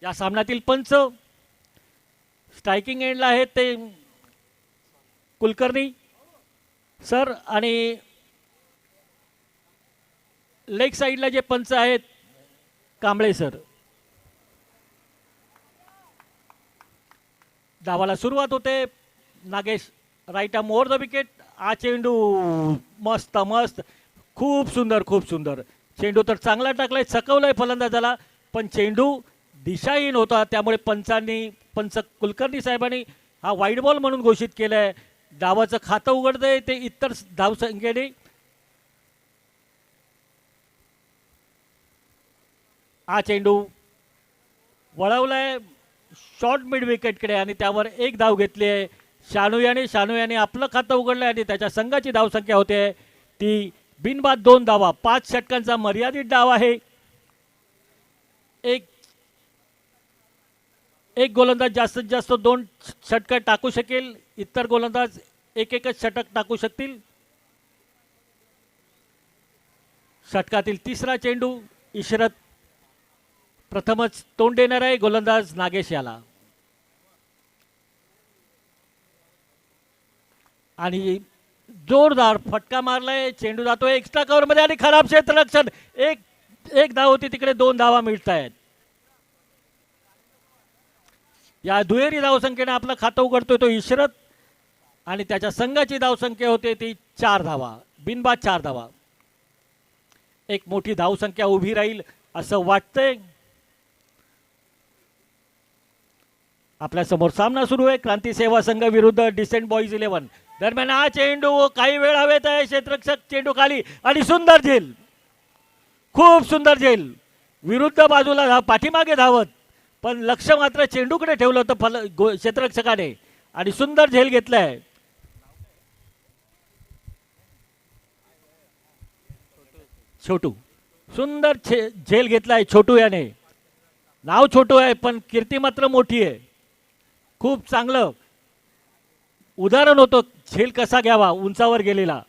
या सामन्यातील पंच स्ट्रायकिंग एंडला आहेत ते कुलकर्णी सर आणि लेग साईडला जे पंच आहेत कांबळे सर. धावाला सुरुवात होते. Nagesh right arm over the wicket. हा चेंडू मस्त मस्त खूप सुंदर खूप सुंदर चेंडू तर चांगला टाकलाय चकवलाय फलंदाजाला पण चेंडू दिशाहीन होता त्यामुळे पंच कुलकर्णी साहेबांनी हा वाईड बॉल म्हणून घोषित केलाय. डावाचं खातं उघडतंय ते इतर धावसंख्येने. हा चेंडू वळवलाय शॉर्ट मिड विकेटकडे आणि त्यावर एक धाव घेतली आहे शानू याने आपलं खातं उघडलंय आणि त्याच्या संघाची धावसंख्या होते ती बिनबाद 2 धावा. 5 षटकांचा मर्यादित डाव आहे. एक गोलंदाज जास्तीत जास्त 2 षटकं टाकू शकेल. इतर गोलंदाज एकच षटक टाकू शकतील. षटकातील तिसरा चेंडू इशरत प्रथमच तोंड देणार आहे गोलंदाज नागेश याला आणि जोरदार फटका मारलाय. चेंडू जातोय एक्स्ट्रा कव्हर मध्ये आणि खराब क्षेत्ररक्षण. एक धाव होती तिकडे 2 धावा मिळत आहेत. या दुहेरी धावसंख्येने आपलं खातं उघडतोय तो इशरत आणि त्याच्या संघाची धावसंख्या होते ती 4 धावा. बिनबाद 4 धावा. एक मोठी धावसंख्या उभी राहील असं वाटतंय. आपल्या समोर सामना सुरू आहे क्रांती सेवा संघ विरुद्ध डिसेंट बॉईज 11. दरम्यान हा चेंडू काही वेळ हवेत आहे. क्षेत्ररक्षक चेंडू खाली आणि सुंदर झेल खूप सुंदर झेल विरुद्ध बाजूला पाठीमागे धावत पण लक्ष मात्र चेंडूकडे ठेवलं होतं क्षेत्ररक्षकाने आणि सुंदर झेल घेतलाय. छोटू सुंदर झेल घेतलाय छोटू याने. नाव छोटू आहे पण कीर्ती मात्र मोठी आहे. खूप चांगलं उदाहरण होतं झेल कसा घ्यावा. उंचावर गेलेला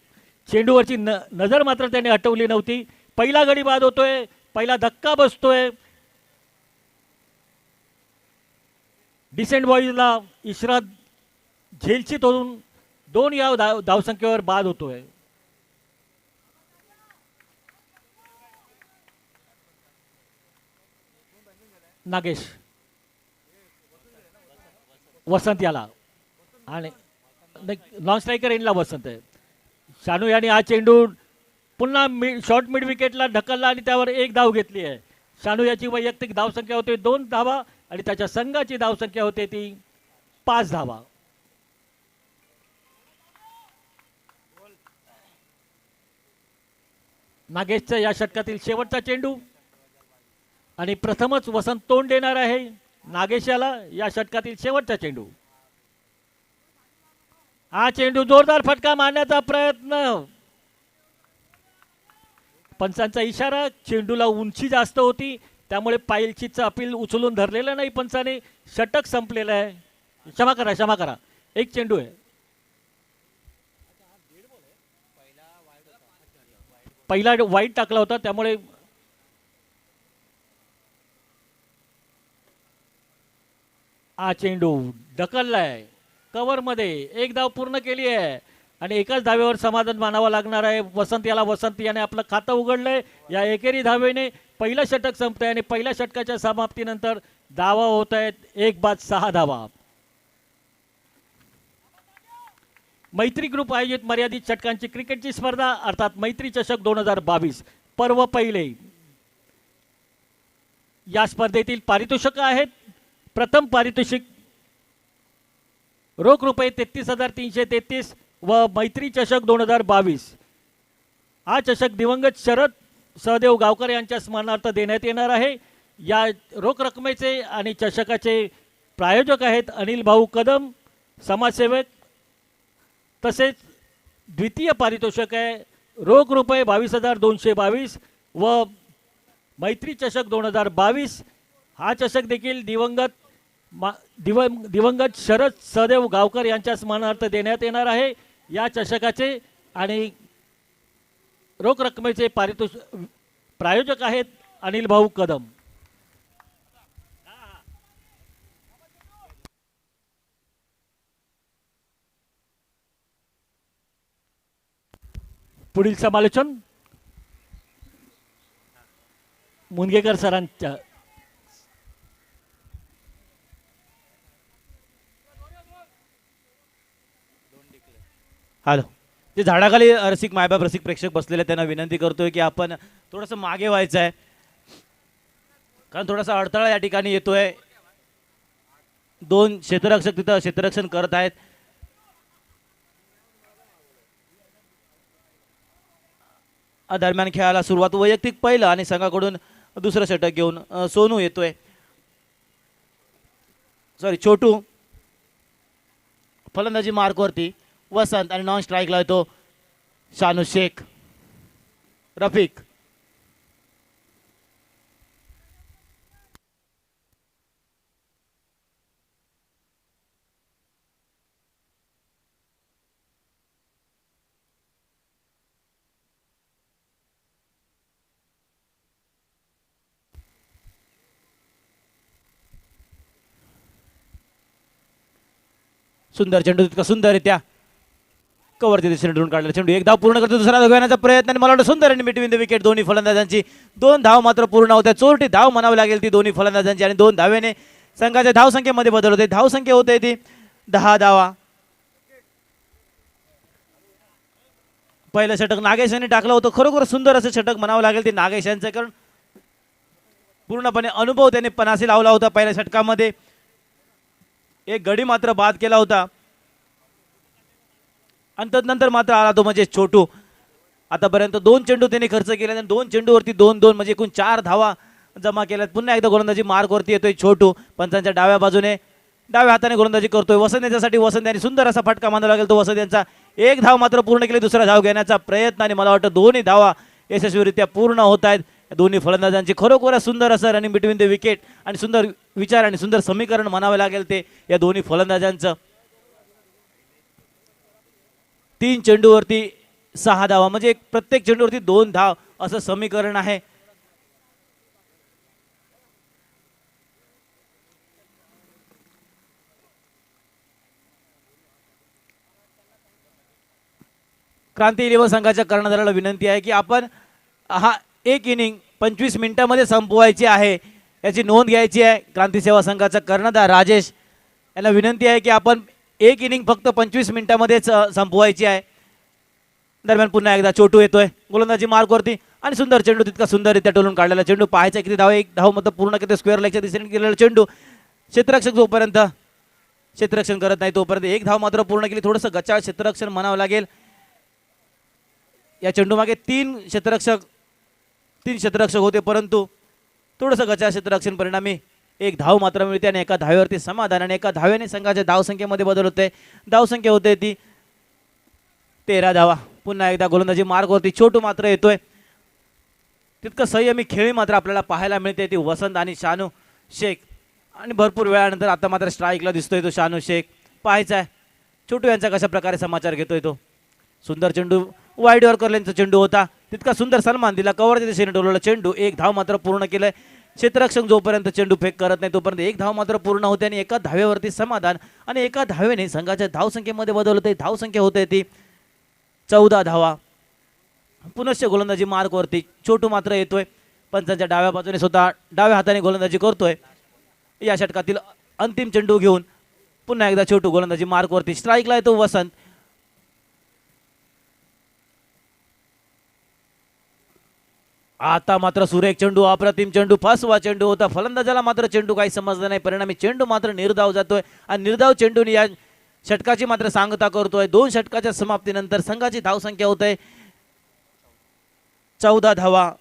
चेंडूवरची नजर मात्र त्याने हटवली नव्हती. पहिला गडी बाद होतोय. पहिला धक्का बसतोय. डिसेंट बॉईजला इशरत झेलची तोडून 2 या धावसंख्येवर बाद होतोय. नागेश वसंत याला आणि नॉन स्ट्रायकर एंडला वसंत आहे. शानू याने हा चेंडू पुन्हा शॉर्ट मिड विकेटला ढकलला आणि त्यावर एक धाव घेतली आहे. शानू याची वैयक्तिक धावसंख्या होते 2 धावा आणि त्याच्या संघाची धावसंख्या होते ती 5 धावा. नागेशचा या षटकातील शेवटचा चेंडू आणि प्रथमच वसंत तोंड देणार आहे नागेश याला या षटकातील शेवटचा चेंडू. हा चेंडू जोरदार फटका मारण्याचा प्रयत्न. पंचांचा इशारा. चेंडूला उंची जास्त होती त्यामुळे पायलचीचं अपील उचलून धरलेलं नाही पंचाने. षटक संपलेलं आहे. क्षमा करा एक चेंडू आहे. पहिला वाईट टाकला होता त्यामुळे हा चेंडू ढकललाय कव्हर मध्ये. एक धाव पूर्ण केली आहे आणि एकाच धावेवर समाधान मानावं लागणार आहे वसंत याला. वसंत याने आपलं खातं उघडलंय. या एकेरी धावेने पहिलं षटक संपतंय आणि पहिल्या षटकाच्या समाप्तीनंतर धावा होत आहेत 1 बाद 6 धावा. मैत्री ग्रुप आयोजित मर्यादित षटकांची क्रिकेटची स्पर्धा अर्थात मैत्री चषक 2022 पर्व पहिले. या स्पर्धेतील पारितोषिक आहेत. प्रथम पारितोषिक रोख रुपये 33,333 व मैत्री चषक 2022. हा चषक दिवंगत शरद सहदेव गावकर यांच्या स्मरणार्थ देण्यात येणार आहे. या रोख रकमेचे आणि चषकाचे प्रायोजक आहेत अनिल भाऊ कदम समाजसेवक. तसेच द्वितीय पारितोषिक आहे रोख रुपये 22,222 व मैत्री चषक 2022. हा चषक देखील दिवंगत शरद सहदेव गावकर यांच्या स्मरणार्थ देण्यात येणार आहे. या चषकाचे आणि रोख रकमेचे प्रायोजक आहेत अनिल भाऊ कदम. पुढील समालोचन मुनगेकर सरांच्या. हॅलो, जे झाडाखाली रसिक मायबाप रसिक प्रेक्षक बसलेले त्यांना विनंती करतोय की आपण थोडंसं मागे व्हायचं आहे, कारण थोडासा अडथळा या ठिकाणी येतोय. दोन क्षेत्ररक्षक तिथं क्षेत्ररक्षण करत आहेत. दरम्यान खेळाला सुरुवात वैयक्तिक पहिलं आणि संघाकडून दुसरं षटक घेऊन सोनू येतोय, सॉरी छोटू. फलंदाजी मार्कवरती वसंत आणि नॉन स्ट्राईकला येतो शानू शेख. रफिक सुंदर चेंडू, तितका सुंदररित्या कव्हरच्या दिशेने ढूंढून काढलेला चेंडू. एक धाव पूर्ण करतो, दुसरा धाव घेण्याचा प्रयत्न आणि मला वाटतं सुंदर आणि मिटवीन द विकेट दोन्ही फलंदाजांची. 2 धाव मात्र पूर्ण होत्या. चोरटी धाव म्हणावी लागेल ती दोन्ही फलंदाजांची आणि 2 धावेने संघाच्या धावसंख्येमध्ये बदल होते. धावसंख्या होते ती 10 धावा. पहिलं षटक नागेश यांनी टाकलं होतं. खरोखर सुंदर असं षटक म्हणावं लागेल ते नागेश यांचं, कारण पूर्णपणे अनुभव त्यांनी पणासी लावला होता पहिल्या षटकामध्ये. एक गडी मात्र बाद केला होता आणि तदनंतर मात्र आला तो म्हणजे छोटू. आतापर्यंत 2 चेंडू त्यांनी खर्च केले आणि 2 चेंडूवरती 2-2 म्हणजे एकूण 4 धावा जमा केल्यात. पुन्हा एकदा गोलंदाजी मार्कवरती येतोय छोटू. पंचांच्या डाव्या बाजूने डाव्या हाताने गोलंदाजी करतोय वसंत याच्यासाठी. वसंत यांनी सुंदर असा फटका मानावा लागेल तो वसंत यांचा. 1 धाव मात्र पूर्ण केली, दुसरा धाव घेण्याचा प्रयत्न आणि मला वाटतं दोन्ही धावा यशस्वीरित्या पूर्ण होत आहेत. दोन्ही फलंदाजांची खरोखर सुंदर असं रनिंग बिटवीन द विकेट आणि सुंदर विचार आणि सुंदर समीकरण म्हणावे लागेल ते या दोन्ही फलंदाजांचं. 3 चेंडूवरती 6 धावा म्हणजे प्रत्येक चेंडूवरती 2 धाव असं समीकरण आहे. क्रांती 11 संघाच्या कर्णधाराला विनंती आहे की आपण हा एक इनिंग 25 मिनिटांमध्ये संपवायची आहे याची नोंद घ्यायची आहे. क्रांती सेवा संघाचा कर्णधार राजेश यांना विनंती आहे की आपण एक इनिंग फक्त 25 मिनिटांमध्येच संपवायची आहे. दरम्यान पुन्हा एकदा छोटू येतोय गोलंदाजी मार्कवरती आणि सुंदर चेंडू, तितका सुंदररित्या टोलून काढलेला चेंडू. पाहायचा किती धाव, 1 धाव मत पूर्ण करते. स्क्वेअर लेगच्या दिशेने गेलेला चेंडू. क्षेत्ररक्षक जोपर्यंत क्षेत्ररक्षण करत नाही तोपर्यंत 1 धाव मात्र पूर्ण केली. थोडंसं गचाळ क्षेत्ररक्षण म्हणावं लागेल. या चेंडू मागे 3 क्षेत्ररक्षक होते, परंतु थोडंसं गचाळ क्षेत्ररक्षण परिणामी 1 धाव मात्र मिळते आणि एका धावेवरती समाधान आणि एका धावेने संघाच्या धावसंख्येमध्ये बदल होते. धावसंख्या होते ती 13 धावा. पुन्हा एकदा गोलंदाजी मार्गवरती छोटू मात्र येतोय. तितकं संयमी खेळी मात्र आपल्याला पाहायला मिळते ती वसंत आणि शानू शेख. आणि भरपूर वेळानंतर आता मात्र स्ट्राईकला दिसतोय तो शानू शेख. पाहायचा आहे छोटू यांचा कशा प्रकारे समाचार घेतोय तो. सुंदर चेंडू वाईड यॉर्करचा चेंडू होता, तितका सुंदर सन्मान दिला. कव्हरच्या दिशेने डोलवला चेंडू. 1 धाव मात्र पूर्ण केलंय. क्षेत्ररक्षक जोपर्यंत चेंडू फेक करत नाही तोपर्यंत 1 धाव मात्र पूर्ण होते आणि एका धावेवरती समाधान आणि एका धावेने संघाच्या धावसंख्येमध्ये बदल होते. धावसंख्या होते ती 14 धावा. पुनश्च गोलंदाजी मार्कवरती छोटू मात्र येतोय. पंचांच्या डाव्या बाजूने स्वतः डाव्या हाताने गोलंदाजी करतोय. या षटकातील अंतिम चेंडू घेऊन पुन्हा एकदा छोटू गोलंदाजी मार्कवरती. स्ट्राईकला येतो वसंत. आता मात्र सुरेख चेंडू, अप्रतिम चेंडू, फसवा चेंडू होता. फलंदाजाला मात्र चेंडू काही समजला नाही, परिणामी चेंडू मात्र निर्धाव जातोय आणि निर्धाव चेंडूने या षटकाची मात्र सांगता करतोय. 2 षटकाच्या समाप्तीनंतर संघाची धावसंख्या होत आहे 14 धावा.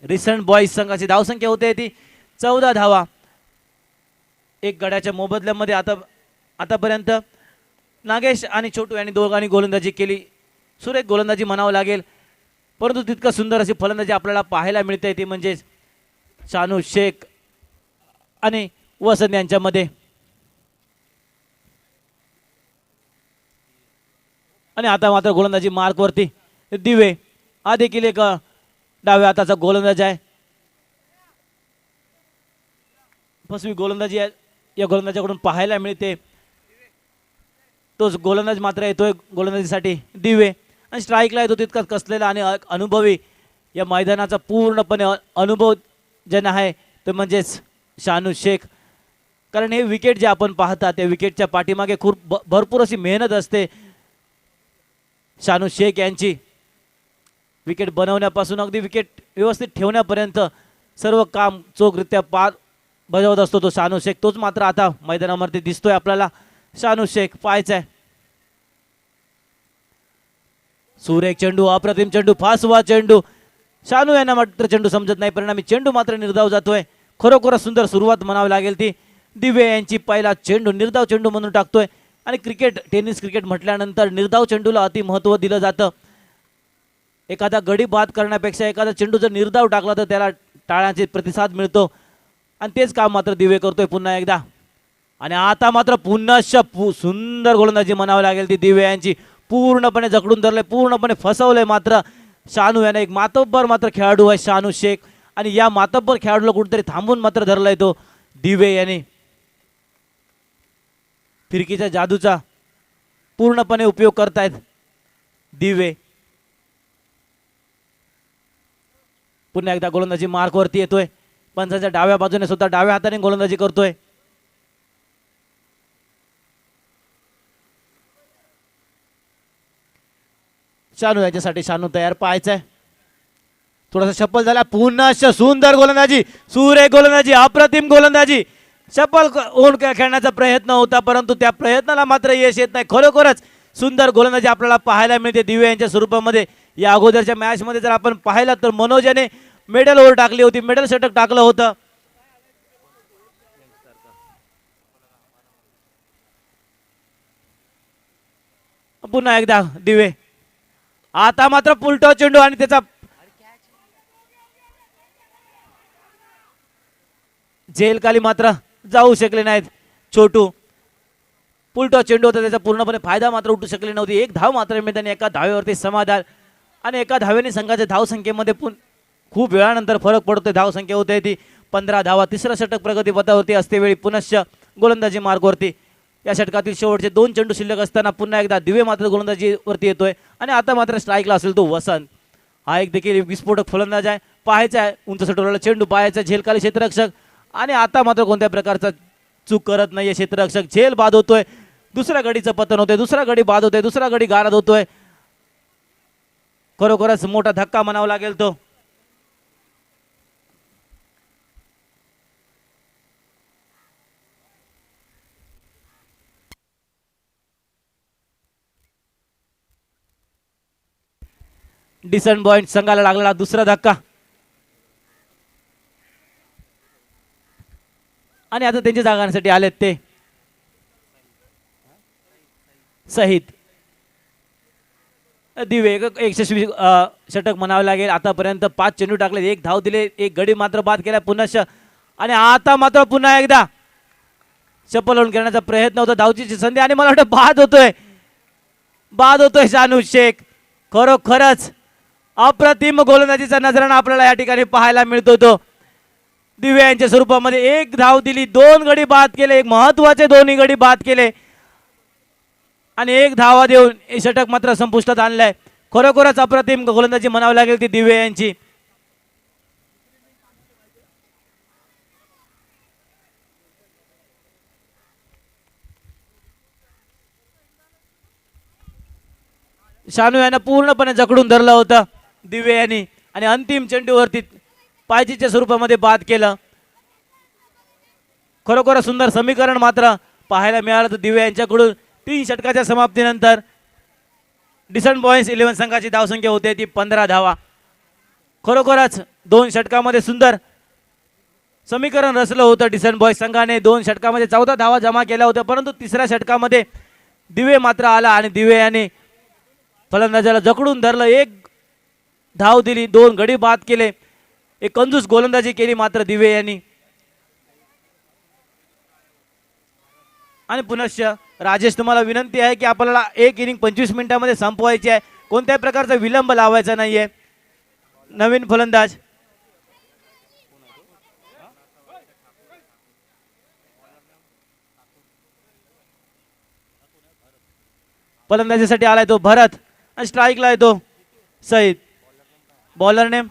रिसंट बॉईज संघाची धावसंख्या होते ती 14 धावा. 1 गड्याच्या मोबदल्यामध्ये आतापर्यंत नागेश आणि छोटू यांनी दोघांनी गोलंदाजी केली. सुरेख गोलंदाजी म्हणावं लागेल, परंतु तितकं सुंदर अशी फलंदाजी आपल्याला पाहायला मिळते ती म्हणजे शानू शेख आणि वसंत यांच्यामध्ये. आणि आता मात्र गोलंदाजी मार्कवरती दिवे हा देखील एक डाव्या हाताचा गोलंदाज आहे. फसवी गोलंदाजी आहे या गोलंदाजाकडून पाहायला मिळते. तोच गोलंदाज मात्र येतोय गोलंदाजीसाठी दिवे आणि स्ट्राईकला येतो तितकाच कसलेला आणि अनुभवी या मैदानाचा पूर्णपणे अनुभव ज्यांना आहे ते म्हणजेच शानू शेख. कारण हे विकेट जे आपण पाहता त्या विकेटच्या पाठीमागे खूप भरपूर अशी मेहनत असते शानू शेख यांची. विकेट बनवण्यापासून अगदी विकेट व्यवस्थित ठेवण्यापर्यंत सर्व काम चोखरित्या पार बजावत असतो तो शानू शेख. तोच मात्र आता मैदानावरती दिसतोय आपल्याला. शानू शेख पाहायचा आहे. सुरेख चेंडू, अप्रतिम चेंडू, फासवा चेंडू. शानू यांना मात्र चेंडू समजत नाही, परिणामी चेंडू मात्र निर्धाव जातोय. खरोखर सुंदर सुरुवात म्हणावी लागेल ती दिवे यांची. पहिला चेंडू निर्धाव चेंडू म्हणून टाकतोय आणि क्रिकेट टेनिस क्रिकेट म्हटल्यानंतर निर्धाव चेंडूला अति महत्त्व दिलं जातं. एखादा गडी बाद करण्यापेक्षा एखादा चेंडू जर निर्धाव टाकला तर त्याला टाळ्यांचे प्रतिसाद मिळतो आणि तेच काम मात्र दिवे करतोय पुन्हा एकदा. आणि आता मात्र पुन्हा सुंदर गोलंदाजी म्हणावी लागेल ती दिवे यांची. पूर्णपणे जकडून धरलंय, पूर्णपणे फसवलंय मात्र शानू याने. एक मातब्बर मात्र खेळाडू आहे शानू शेख आणि या मातब्बर खेळाडूला कुठेतरी थांबून मात्र धरलाय तो दिवे याने. फिरकीच्या जादूचा पूर्णपणे उपयोग करतायत दिवे. पुन्हा एकदा गोलंदाजी मार्कवरती येतोय. पंचाच्या डाव्या बाजूने सुद्धा डाव्या हाताने गोलंदाजी करतोय. शानू याच्यासाठी शानू तयार पाहायचंय. थोडासा शपल झाला. पुन्हा सुंदर गोलंदाजी, सुरेख गोलंदाजी, अप्रतिम गोलंदाजी. शपल होऊन खेळण्याचा प्रयत्न होता परंतु त्या प्रयत्नाला मात्र यश येत नाही. खरोखरच सुंदर गोलंदाजी आपल्याला पाहायला मिळते दिवे यांच्या स्वरूपामध्ये. या अगोदरच्या मॅच मध्ये जर आपण पाहिलं तर मनोज याने मेडल ओव्हर टाकली होती, मेडल षटक टाकलं होतं. पुन्हा एकदा दिवे. आता मात्र पुलटो चेंडू आणि त्याचा झेलखाली मात्र जाऊ शकले नाहीत छोटू. पुलटो चेंडू होता, त्याचा पूर्णपणे फायदा मात्र उठू शकले नव्हती. एक धाव मात्र मिळताना एका धावेवरती समाधान आणि एका धावेने संघाच्या धावसंख्येमध्ये खूप वेळानंतर फरक पडतोय. धावसंख्या होते ती 15 धावा. तिसरा षटक प्रगतीपथावरती असते वेळी पुनश्च गोलंदाजी मार्गवरती. या षटकातील शेवटचे 2 चेंडू शिल्लक असताना पुन्हा एकदा दिवे मात्र गोलंदाजीवरती येतोय आणि आता मात्र स्ट्राईकला असेल तो वसंत. हा एक देखील विस्फोटक फलंदाज आहे. पाहायचा आहे उंच सटोरला चेंडू, पाहायचा झेलखाली क्षेत्ररक्षक आणि आता मात्र कोणत्या प्रकारचा चूक करत नाहीये क्षेत्ररक्षक. झेल बाद होतोय, दुसऱ्या गडीचं पतन होतंय, दुसरा गडी बाद होतोय, दुसरा गडी गारद होतोय. खरोखरच मोठा धक्का म्हणावा लागेल तो. डिसन पॉइंट संघाला लागलेला दुसरा धक्का आणि आता त्यांच्या जागांसाठी आलेत ते सहित दिवे. यशस्वी षटक म्हणावे लागेल. आतापर्यंत 5 चेंडू टाकले, 1 धाव दिले, 1 गडी मात्र बाद केला पुनश्च आणि आता मात्र पुन्हा एकदा चप्पल लावून खेळण्याचा प्रयत्न होता. धावची संधी आणि मला वाटतं बाद होतोय शानू शेख. खरोखरच अप्रतिम गोलंदाजीचा नजराणा आपल्याला या ठिकाणी पाहायला मिळतो. तो दिव्या यांच्या स्वरूपामध्ये 1 धाव दिली, 2 गडी बाद केले, एक महत्वाचे दोन्ही गडी बाद केले आणि 1 धावा देऊन हे षटक मात्र संपुष्टात आणलंय. खरोखरच अप्रतिम गोलंदाजी म्हणावी लागेल ती दिवे यांची. शानू यांना पूर्णपणे जकडून धरलं होतं दिवे यांनी आणि अंतिम चेंडूवरती पायजीच्या स्वरूपामध्ये बाद केलं. खरोखर सुंदर समीकरण मात्र पाहायला मिळालं तर दिवे यांच्याकडून. 3 षटकाच्या समाप्तीनंतर डिसन बॉयज 11 संघाची धावसंख्या होते ती 15 धावा. खरोखरच 2 षटकामध्ये सुंदर समीकरण रचलं होतं डिसन बॉयज संघाने. 2 षटकामध्ये 14 धावा जमा केल्या होत्या परंतु तिसऱ्या षटकामध्ये दिवे मात्र आला आणि दिवे याने फलंदाजाला जकडून धरलं, 1 धाव दिली, 2 गडी बाद केले, एक कंजूस गोलंदाजी केली मात्र दिवे यांनी. आणि पुनश्च राजेश तुम्हाला विनंती आहे की आपल्याला 1 इनिंग 25 मिनिटांमध्ये संपवायची आहे. कोणत्याही प्रकारचा विलंब लावायचा नाहीये. नवीन फलंदाज फलंदाजीसाठी आलाय तो भरत आणि स्ट्राईकला येतो सईद. Bowler name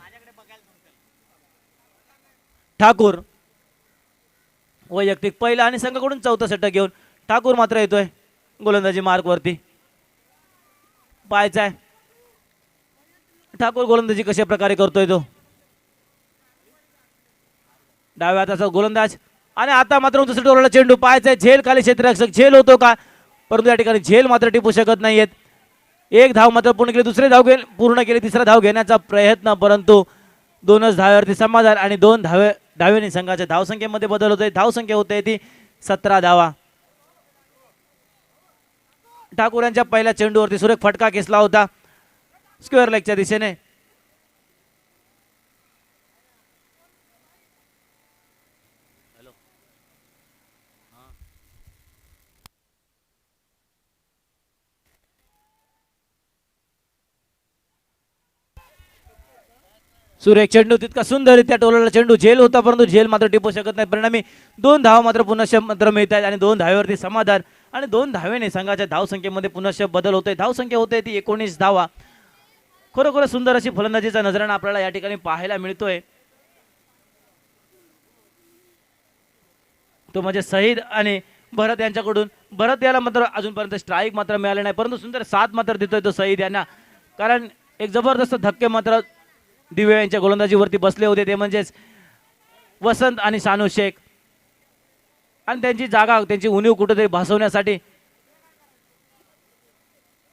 Thakur. वैयक्तिक पहिला आणि संघाकडून चौथा षटक घेऊन ठाकूर मात्र येतोय गोलंदाजी मार्कवरती. पाहायचा आहे ठाकूर गोलंदाजी कशा प्रकारे करतोय तो. डाव्या हाताचा गोलंदाज आणि आता मात्र उंच टोलाला चेंडू. पाहायचा झेल खाली क्षेत्ररक्षक झेल होतो का, परंतु या ठिकाणी झेल मात्र टिपू शकत नाहीयेत. एक धाव मात्र पूर्ण केली, दुसरे धाव पूर्ण केली, तिसरा धाव घेण्याचा प्रयत्न, परंतु दोनच धाव्यावरती समाधान आणि दोन धावेने संघाच्या धावसंख्येमध्ये बदल होतोय. धावसंख्या होते ती 17 धावा. ठाकूर यांच्या पहिल्या चेंडूवरती सुरेख फटका खेचला होता स्क्वेअर लेगच्या दिशेने. सुरेख चेंडू तितका सुंदररित्या टोलला चेंडू. झेल होता परंतु झेल मात्र टिपू शकत नाही. परिणामी 2 धावा मात्र पुनश्च मात्र मिळत आहेत आणि 2 धावेवरती समाधान आणि 2 धावेने संघाच्या धावसंख्येमध्ये पुनश्च बदल होतोय. धावसंख्या होते ती 19 धावा. खरोखर सुंदर अशी फलंदाजीचा नजराणा आपल्याला या ठिकाणी पाहायला मिळतोय. तो म्हणजे सईद आणि भरत यांच्याकडून. भरत याला मात्र अजूनपर्यंत स्ट्राईक मात्र मिळाले नाही, परंतु सुंदर साथ मात्र देतोय तो सईद यांना, कारण एक जबरदस्त धक्के मात्र दिवे यांच्या गोलंदाजीवरती बसले होते, ते म्हणजेच वसंत आणि सानू शेख. आणि त्यांची जागा, त्यांची उणीव कुठेतरी भासवण्यासाठी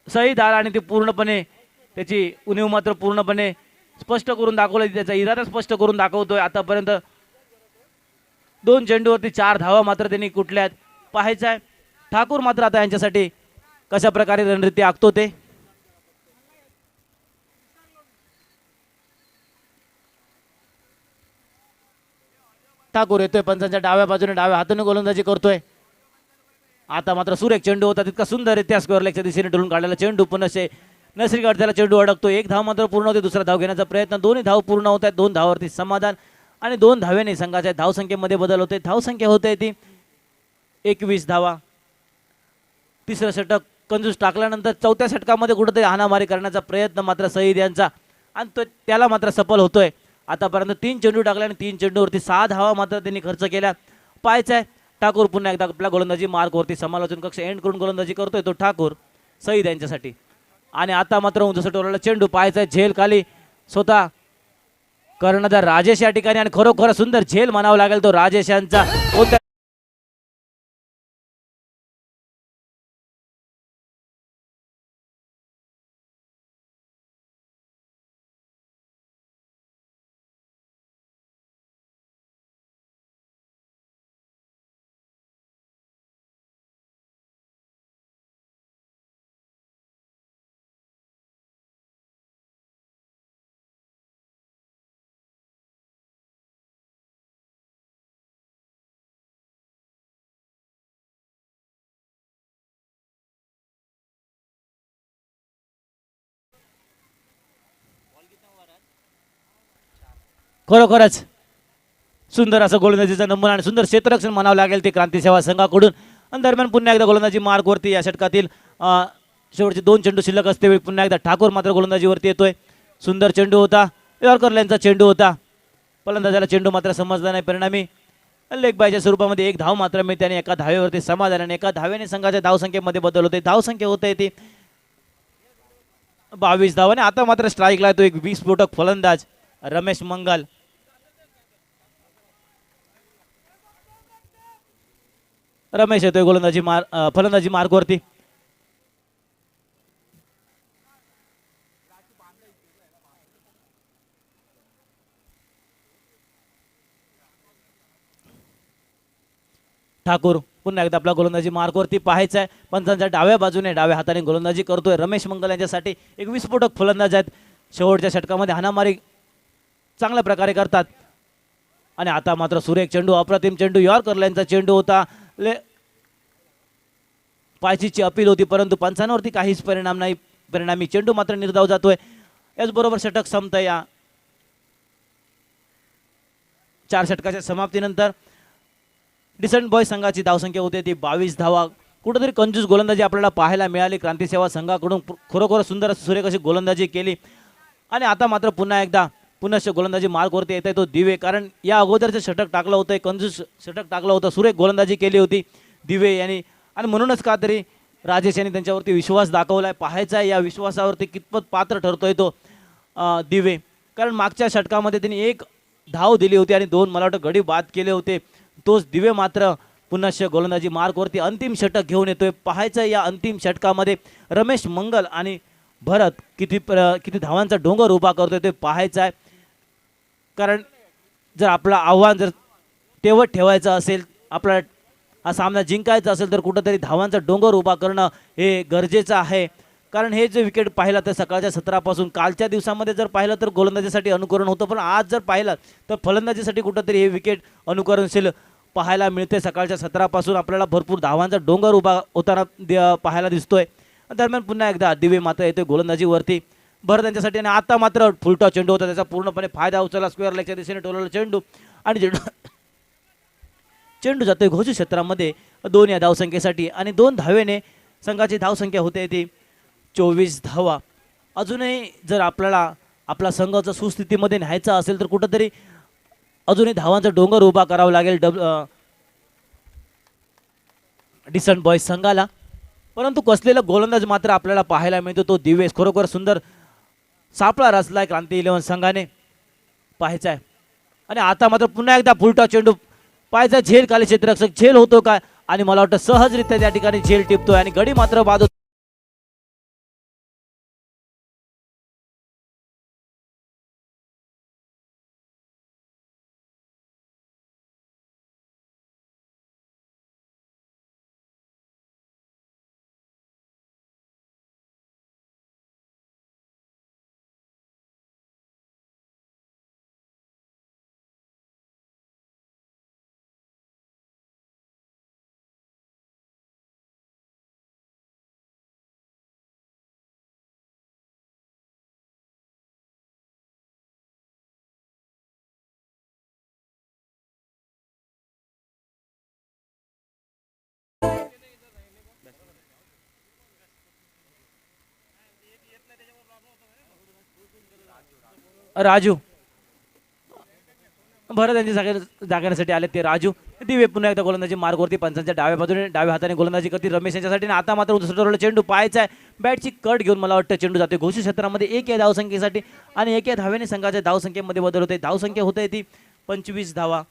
सईद आला आणि ती पूर्णपणे त्याची उणीव मात्र पूर्णपणे स्पष्ट करून दाखवली, त्याचा इरादा स्पष्ट करून दाखवतोय. आतापर्यंत 2 चेंडूवरती 4 धावा मात्र त्यांनी कुठल्यात. पाहायचं आहे ठाकूर मात्र आता यांच्यासाठी कशा प्रकारे रणनीती आखतो ते. ठाकूर येतोय पंचांच्या डाव्या बाजूने, डाव्या हाताने गोलंदाजी करतोय. आता मात्र सुरेख चेंडू होता तितका सुंदररित्या स्क्वेअर लेगच्या दिशेने टोलून काढलेला चेंडू पुन्हा नैसर्गिक अडथळ्याला चेंडू अडकतो. 1 धाव मात्र पूर्ण होते, दुसरा धाव घेण्याचा प्रयत्न, दोन्ही धाव पूर्ण होत आहेत. 2 धावावरती समाधान आणि 2 धावेने संघाच्या धावसंख्येमध्ये बदल होते. धावसंख्या होते ती 21 धावा. तिसरं षटक कंजूस टाकल्यानंतर चौथ्या षटकामध्ये कुठेतरी हाणामारी करण्याचा प्रयत्न मात्र सईद यांचा, आणि तो त्याला मात्र सफल होतोय. आतापर्यंत 3 चेंडू टाकले आणि 3 चेंडूवरती 6 धावा मात्र त्यांनी खर्च केल्या. पाहायचं आहे ठाकूर पुन्हा एकदा आपल्या गोलंदाजी मार्कवरती समालोचन कक्ष एंड करून गोलंदाजी करतोय तो ठाकूर सईद यांच्यासाठी. आणि आता मात्र उंच टोलाला चेंडू. पाहायचा आहे झेल खाली स्वतः कर्णधार राजेश या ठिकाणी, आणि खरोखर सुंदर झेल म्हणावा लागेल तो राजेश यांचा. खरोखरच सुंदर असं गोलंदाजीचा नंबर आणि सुंदर क्षेत्ररक्षण म्हणावं लागेल ते क्रांती सेवा संघाकडून. आणि दरम्यान पुन्हा एकदा गोलंदाजी मार्कवरती या षटकातील शेवटचे 2 चेंडू शिल्लक असते वेळी पुन्हा एकदा ठाकूर मात्र गोलंदाजीवरती येतोय. सुंदर चेंडू होता, यॉर्कर लाईनचा चेंडू होता, फलंदाजाला चेंडू मात्र समजला नाही. परिणामी लेग बायच्या स्वरूपामध्ये 1 धाव मात्र मिळते आणि एका धावेवरती समाधान आणि एका धावेने संघाच्या धावसंख्येमध्ये बदल होते. धावसंख्या होते ती 22 धावाने. आता मात्र स्ट्राईकला तो एक विस्फोटक फलंदाज रमेश मंगल. रमेश येतोय गोलंदाजी फलंदाजी मार्गवरती. ठाकूर पुन्हा एकदा आपला गोलंदाजी मार्गवरती. पाहायचा आहे पंचांच्या डाव्या बाजूने डाव्या हाताने गोलंदाजी करतोय रमेश मंगल यांच्यासाठी. एक विस्फोटक फलंदाज आहेत, शेवटच्या षटकामध्ये हाणामारी चांगल्या प्रकारे करतात. आणि आता मात्र सुरेख चेंडू, अप्रतिम चेंडू, यॉर्कर लाईनचा चेंडू होता. पायचीची अपील होती परंतु पंचांवरती काहीच परिणाम नाही. परिणामी चेंडू मात्र निर्धाव जातोय. याचबरोबर षटक संपतंय. या 4 षटकाच्या समाप्तीनंतर डिसेंट बॉय संघाची धावसंख्या होते ती 22 धावा. कुठेतरी कंजूस गोलंदाजी आपल्याला पाहायला मिळाली क्रांतिसेवा संघाकडून. खरोखर सुंदर सुरेख अशी गोलंदाजी केली. आणि आता मात्र पुन्हा एकदा पुनश्च गोलंदाजी मार्कवरती येत आहे तो दिवे, कारण या अगोदरचं षटक टाकलं होतं, कंजूस षटक टाकलं होतं, सुरेख गोलंदाजी केली होती दिवे यांनी. आणि म्हणूनच का तरी राजेश यांनी त्यांच्यावरती विश्वास दाखवलाय. पाहायचा आहे या विश्वासावरती कितपत पात्र ठरतोय तो दिवे, कारण मागच्या षटकामध्ये त्यांनी 1 धाव दिली होती आणि 2 मला वाटतं गडी बाद केले होते. तोच दिवे मात्र पुनश्च गोलंदाजी मार्कवरती अंतिम षटक घेऊन येतोय. पाहायचं या अंतिम षटकामध्ये रमेश मंगल आणि भरत किती धावांचा डोंगर उभा करतोय ते पाहायचं आहे. कारण जर आपलं आव्हान जर तेवढं ठेवायचं असेल, आपला हा सामना जिंकायचा असेल, तर कुठंतरी धावांचा डोंगर उभा करणं हे गरजेचं आहे. कारण हे जे विकेट पाहिलं तर सकाळच्या 17 कालच्या दिवसामध्ये जर पाहिलं तर गोलंदाजीसाठी अनुकरण होतं, पण आज जर पाहिलं तर फलंदाजीसाठी कुठंतरी हे विकेट अनुकरणशील पाहायला मिळते. सकाळच्या 17 आपल्याला भरपूर धावांचा डोंगर उभा होताना पाहायला दिसतोय. दरम्यान पुन्हा एकदा दिवे मात्र येतोय गोलंदाजीवरती भरत यांच्यासाठी. आणि आता मात्र फुलटॉ चेंडू होता, त्याचा पूर्णपणे फायदा उचलला. स्क्वेअर लेगच्या दिशेने टोलवला चेंडू आणि चेंडू जातोय घोषित क्षेत्रामध्ये 2 या धावसंख्येसाठी. आणि 2 धावेने संघाची धावसंख्या होते ती 24 धावा. अजूनही जर आपल्याला आपला संघाचा सुस्थितीमध्ये न्यायचा असेल तर कुठंतरी अजूनही धावांचा डोंगर उभा करावा लागेल डिसंट बॉयज संघाला. परंतु कसलेला गोलंदाज मात्र आपल्याला पाहायला मिळतो तो दिवेश. खरोखर सुंदर सापळा रचलाय क्रांती 11 संघाने, पाहायचा आहे. आणि आता मात्र पुन्हा एकदा फुलटॉ चेंडू पाहायचा. झेल खाली क्षेत्ररक्षक झेल होतो काय, आणि मला वाटतं सहजरित्या त्या ठिकाणी झेल टिपतोय आणि गडी मात्र बाद होतो. राजू भरत यांची जागण्यासाठी आले ते राजू. दिवे पुन्हा एकदा गोलंदाजी मार्गवरती पंचांच्या डाव्या बाजूने डाव्या हाताने गोलंदाजी करते रमेश यांच्यासाठी. आणि आता मात्र उचलला चेंडू पाहायचा आहे. बॅटची कट घेऊन मला वाटतं चेंडू जाते घोषित क्षेत्रामध्ये 1 या धावसंख्येसाठी. आणि 1 या धावेने संघाच्या धावसंख्येमध्ये बदल होते. धावसंख्या होते ती 25 धावा.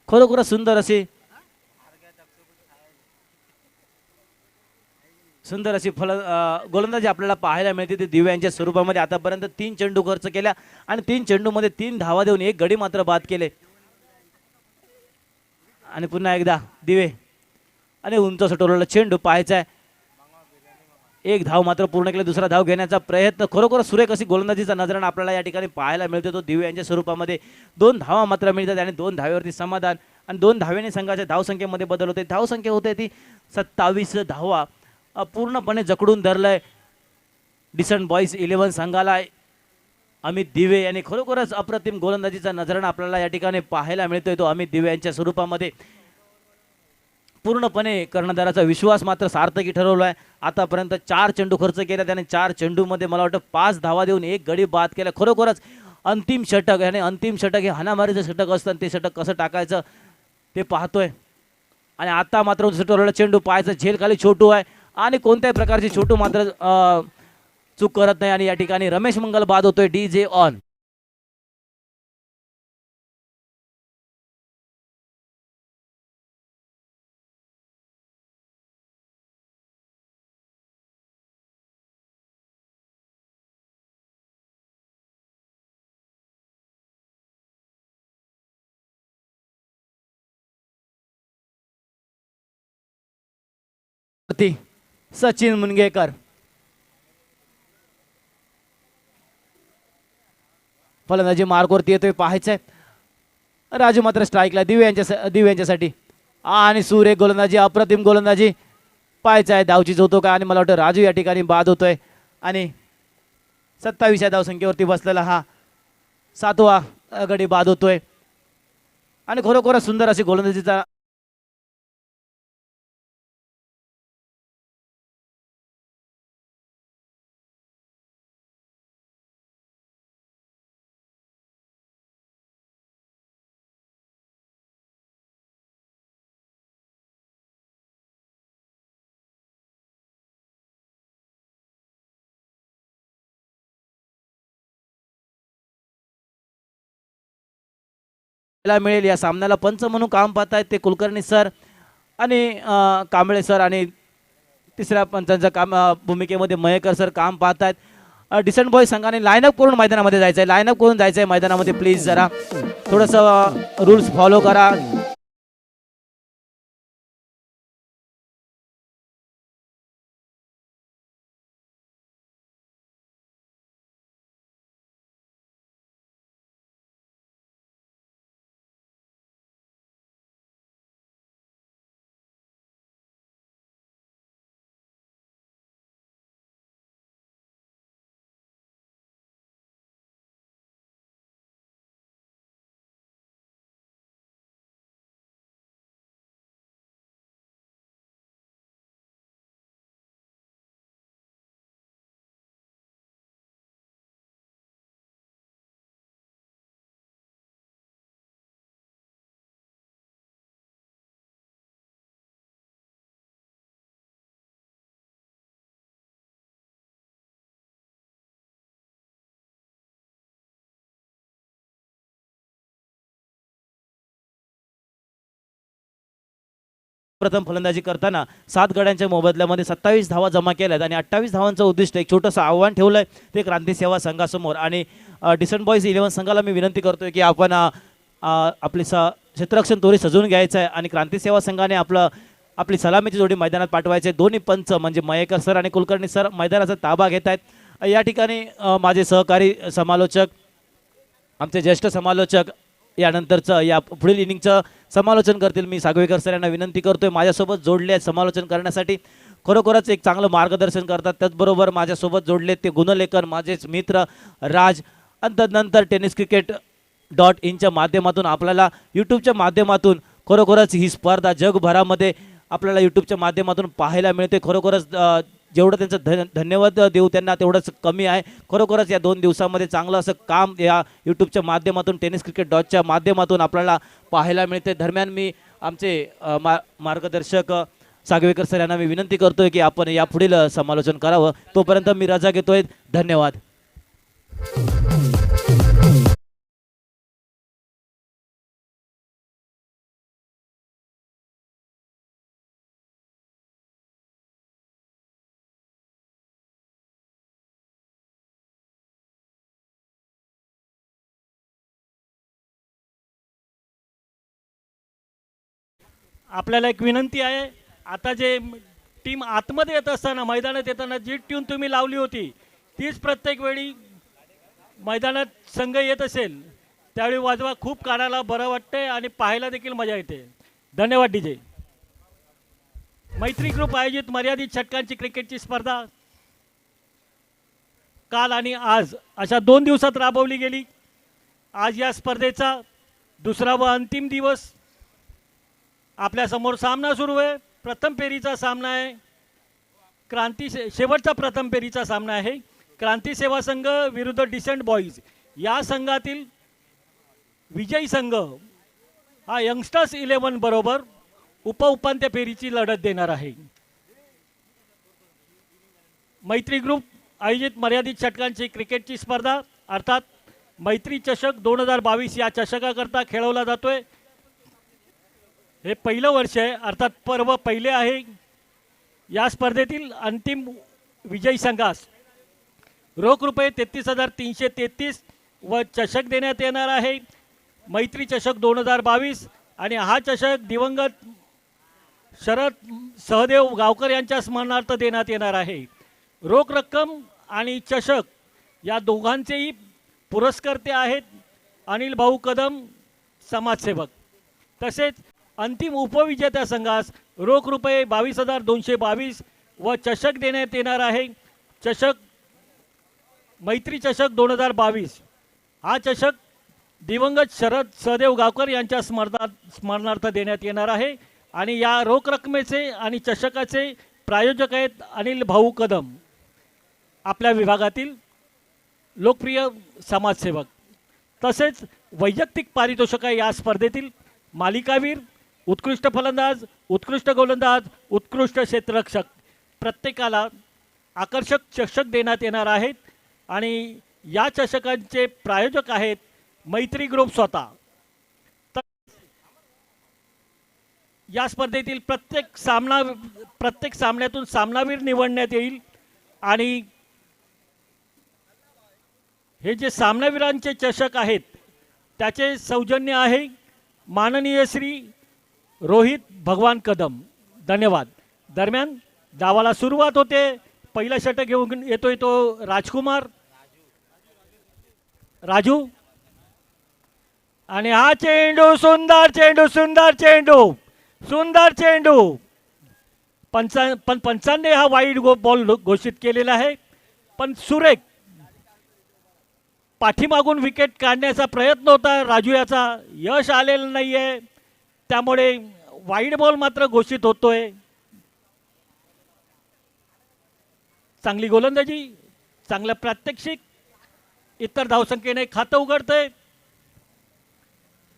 खरोखर सुंदर अशी गोलंदाजी आपल्याला पाहायला मिळते ती दिव्या यांच्या स्वरूपामध्ये. आतापर्यंत 3 चेंडू खर्च केल्या आणि 3 चेंडूमध्ये 3 धावा देऊन 1 गडी मात्र बाद केले. आणि पुन्हा एकदा दिवे आणि उंच सटोरला चेंडू पाहायचा आहे. 1 धाव मात्र पूर्ण केले, दुसरा धाव घेण्याचा प्रयत्न. खरोखर सुरेख अशी गोलंदाजीचा नजराणा आपल्याला या ठिकाणी पाहायला मिळतो तो दिव्या यांच्या स्वरूपामध्ये. 2 धावा मात्र मिळतात आणि 2 धावेवरती समाधान. आणि 2 धावेने संघाच्या धावसंख्येमध्ये बदल होते. धावसंख्या होते ती 27 धावा. पूर्णपणे जकडून धरलंय डिसंट बॉयज 11 संघाला अमित दिवे यांनी. खरोखरच अप्रतिम गोलंदाजीचा नजराणा आपल्याला या ठिकाणी पाहायला मिळतोय तो अमित दिवे यांच्या स्वरूपामध्ये. पूर्णपणे कर्णधाराचा विश्वास मात्र सार्थकी ठरवलाय. आतापर्यंत 4 चेंडू खर्च केला त्याने. 4 चेंडूमध्ये मला वाटतं 5 धावा देऊन 1 गडी बाद केला. खरोखरच अंतिम षटक आणि अंतिम षटक हे हाणामारीचं षटक असतं, ते षटक कसं टाकायचं ते पाहतोय. आणि आता मात्र ठरवलेला चेंडू पाहायचा. झेल खाली छोटू आहे आणि कोणत्याही प्रकारची छोटू मात्र चूक करत नाही. आणि या ठिकाणी रमेश मंगल बाद होतोय. DJ on. सचिन मुनगेकर. फलंदाजी मार्गवरती येतोय पाहायचंय. राजू मात्र स्ट्राईकला दिव्या यांच्यासाठी. आणि सुरेख गोलंदाजी, अप्रतिम गोलंदाजी पाहायचं आहे. धावचीज होतो का, आणि मला वाटतं राजू या ठिकाणी बाद होतोय. आणि 27 या धावसंख्येवरती बसलेला हा 7वा गडी बाद होतोय. आणि खरोखर सुंदर अशी गोलंदाजीचा ला मिळेल. या सामन्याला पंच म्हणून काम पाहतायत ते कुलकर्णी सर आणि कांबळे सर, आणि तिसऱ्या पंचांच्या भूमिकेमध्ये मयेकर सर काम पाहतायत. डिसेंट बॉय संघाने लाईनअप करून मैदानामध्ये जायचं आहे, लाईनअप करून जायचं आहे मैदानामध्ये. प्लीज जरा थोडंसं रूल्स फॉलो करा. प्रथम फलंदाजी करताना 7 गड्यांच्या मोबदल्यामध्ये 27 धावा जमा केल्यात आणि 28 धावांचं उद्दिष्ट एक छोटंसं आव्हान ठेवलंय ते क्रांती सेवा संघासमोर. आणि डिसेंट बॉईज 11 संघाला मी विनंती करतोय की आपण आपली क्षेत्ररक्षण तोरी सजवून घ्यायचं आहे आणि क्रांती सेवा संघाने आपली सलामीची जोडी मैदानात पाठवायचे. दोन्ही पंच म्हणजे मयेकर सर आणि कुलकर्णी सर मैदानाचा ताबा घेत आहेत. या ठिकाणी माझे सहकारी समालोचक, आमचे ज्येष्ठ समालोचक यानंतरचं या पुढील इनिंगचं समालोचन करतील. मी सागवेकर सर यांना विनंती करतोय माझ्यासोबत जोडले समालोचन करण्यासाठी. खरोखरच एक चांगलं मार्गदर्शन करतात. त्याचबरोबर माझ्यासोबत जोडले ते गुणलेखन माझेच मित्र राज. आणि नंतर tenniscricket.in माध्यमातून आपल्याला यूट्यूबच्या माध्यमातून खरोखरच ही स्पर्धा जगभरामध्ये आपल्याला यूट्यूबच्या माध्यमातून पाहायला मिळते. खरोखरच जेवढं त्यांचं धन्यवाद देऊ त्यांना तेवढंच कमी आहे. खरोखरच या 2 दिवसामध्ये चांगलं असं काम या यूट्यूबच्या माध्यमातून tenniscricket.च्या माध्यमातून आपल्याला पाहायला मिळते. दरम्यान मी आमचे मार्गदर्शक सागवेकर सर यांना मी विनंती करतोय की आपण यापुढील समालोचन करावं. तोपर्यंत मी रजा घेतोय. धन्यवाद. आपल्याला एक विनंती आहे. आता जे टीम आतमध्ये येत असताना मैदानात येताना जी ट्यून तुम्ही लावली होती तीच प्रत्येक वेळी मैदानात संघ येत असेल त्यावेळी वाजवा. खूप कानाला बरं वाटते आणि पाहायला देखील मजा येते. धन्यवाद डीजे. मैत्री ग्रुप आयोजित मर्यादित षटकांची क्रिकेटची स्पर्धा काल आणि आज अशा 2 दिवसात राबवली गेली. आज या स्पर्धेचा दुसरा व अंतिम दिवस. आपल्यासमोर सामना सुरू आहे. प्रथम फेरीचा सामना आहे. शेवटचा प्रथम फेरीचा सामना आहे. क्रांती सेवा संघ विरुद्ध डिसेंट बॉईज. या संघातील विजयी संघ हा यंगस्टर्स 11 बरोबर उपउपांत्य फेरीची लढत देणार आहे. मैत्री ग्रुप आयोजित मर्यादित षटकांची क्रिकेटची स्पर्धा अर्थात मैत्री चषक 2022 या चषकाकरता खेळवला जातोय. हे पहिलं वर्ष आहे अर्थात पर्व पहिले आहे. या स्पर्धेतील अंतिम विजयी संघास रोख रुपये 33,333 व चषक देण्यात येणार आहे. मैत्री चषक 2022 आणि हा चषक दिवंगत शरद सहदेव गावकर यांच्या स्मरणार्थ देण्यात येणार आहे. रोख रक्कम आणि चषक या दोघांचेही पुरस्कर्ते आहेत अनिल भाऊ कदम समाजसेवक. तसेच अंतिम उपविजेत्या संघास रोख रुपये 22,222 व चषक देण्यात येणार आहे. चषक मैत्री चषक 2022 हा चषक दिवंगत शरद सहदेव गावकर यांच्या स्मरणार्थ देण्यात येणार आहे. आणि या रोख रकमेचे आणि चषकाचे प्रायोजक आहेत अनिल भाऊ कदम, आपल्या विभागातील लोकप्रिय समाजसेवक. तसेच वैयक्तिक पारितोषिक या स्पर्धेतील मालिकावीर, उत्कृष्ट फलंदाज, उत्कृष्ट गोलंदाज, उत्कृष्ट क्षेत्ररक्षक प्रत्येकाला आकर्षक चषक देण्यात येणार आहेत. आणि या चषकांचे प्रायोजक आहेत मैत्री ग्रुप स्वतः. या स्पर्धेतील प्रत्येक सामन्यातून सामनावीर निवडण्यात येईल आणि हे जे सामनावीरांचे चषक आहेत त्याचे सौजन्य आहे माननीय श्री रोहित भगवान कदम. धन्यवाद. दरम्यान डावाला सुरुवात होते. पहिला षटक घेऊन येतोय तो राजकुमार राजू आणि हा चेंडू सुंदर चेंडू सुंदर चेंडू सुंदर चेंडू पंचांनी हा वाईड बॉल घोषित केलेला आहे. पण सुरेख पाठीमागून विकेट काढण्याचा प्रयत्न होता राजू याचा यश आलेलं नाहीये त्यामुळे वाईड बॉल मात्र घोषित होतोय. चांगली गोलंदाजी चांगलं प्रात्यक्षिक इतर धावसंख्येने खातं उघडतंय.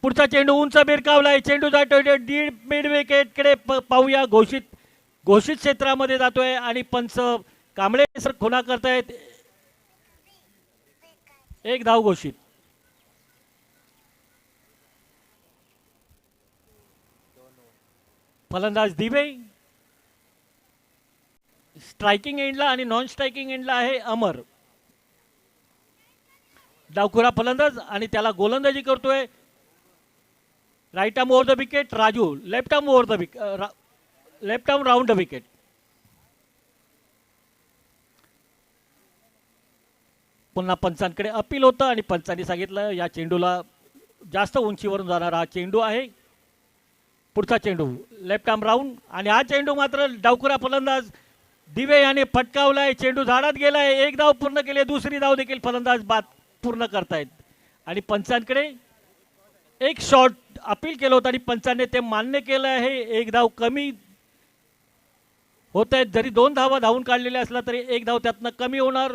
पुढचा चेंडू उंच भिरकावलाय. चेंडू जातोय डीप मिड विकेट कडे पाहूया. घोषित क्षेत्रामध्ये जातोय आणि पंच कांबळे सर खुणा करतायत. एक धाव घोषित. फलंदाज दिवे स्ट्रायकिंग एंडला आणि नॉन स्ट्रायकिंग एंडला आहे अमर. डावखुरा फलंदाज आणि त्याला गोलंदाजी करतोय. Right arm over the wicket Raju. Left arm over the left arm round the wicket. पुन्हा पंचांकडे अपील होतं आणि पंचांनी सांगितलं या चेंडूला जास्त उंचीवरून जाणारा हा चेंडू आहे. पुढचा चेंडू लेफ्ट आर्म राऊंड आणि हा चेंडू मात्र डावखुरा फलंदाज दिवे याने फटकावलाय. चेंडू झाडात गेलाय. एक धाव पूर्ण केली. दुसरी धाव देखील फलंदाज बाद पूर्ण करतायत आणि पंचांकडे एक शॉट अपील केलं होतं आणि पंचांनी ते मान्य केलं आहे. एक धाव कमी होत आहेत. जरी 2 धावा धावून काढलेल्या असला तरी एक धाव त्यातनं कमी होणार.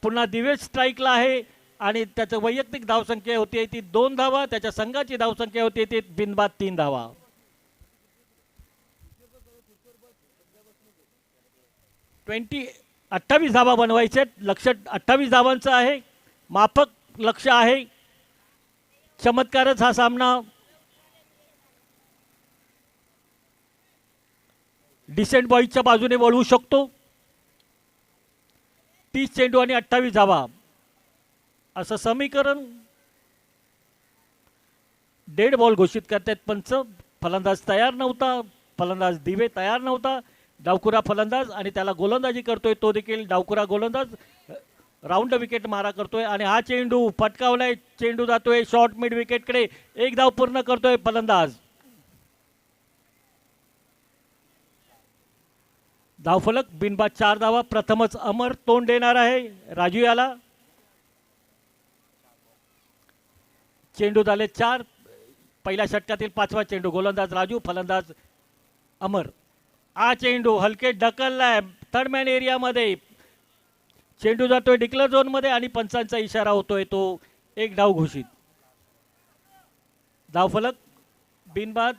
पुन्हा दिवे स्ट्राईकला आहे आणि त्याचं वैयक्तिक धावसंख्या होती ती 2 धावा. त्याच्या संघाची धावसंख्या होती ती बिनबाद 3 धावा. 28 धावा बनवायचे. लक्ष 28 धावांचं आहे. माफक लक्ष आहे. चमत्कारच हा सामना डिसेंट बॉईजच्या बाजूने वळवू शकतो. 30 चेंडू आणि 28 धावा असं समीकरण. डेड बॉल घोषित करतात पंच. फलंदाज तयार नव्हता. फलंदाज दिवे तयार नव्हता. डावखुरा फलंदाज आणि त्याला गोलंदाजी करतोय तो देखील डावखुरा गोलंदाज राऊंड विकेट मारा करतोय आणि हा चेंडू फटकावलाय. चेंडू जातोय शॉर्ट मिड विकेटकडे. एक धाव पूर्ण करतोय फलंदाज. धावफलक बिनबाद 4 धावा. प्रथमच अमर तोंड देणार आहे राजू याला. चेंडू झाले 4. पहिल्या षटकातील 5वा चेंडू. गोलंदाज राजू फलंदाज अमर. हा चेंडू हलके ढकललाय थर्डमॅन एरियामध्ये. चेंडू जातोय डिक्लेअर झोनमध्ये आणि पंचांचा इशारा होतोय तो एक धाव घोषित. धावफलक बिनबाद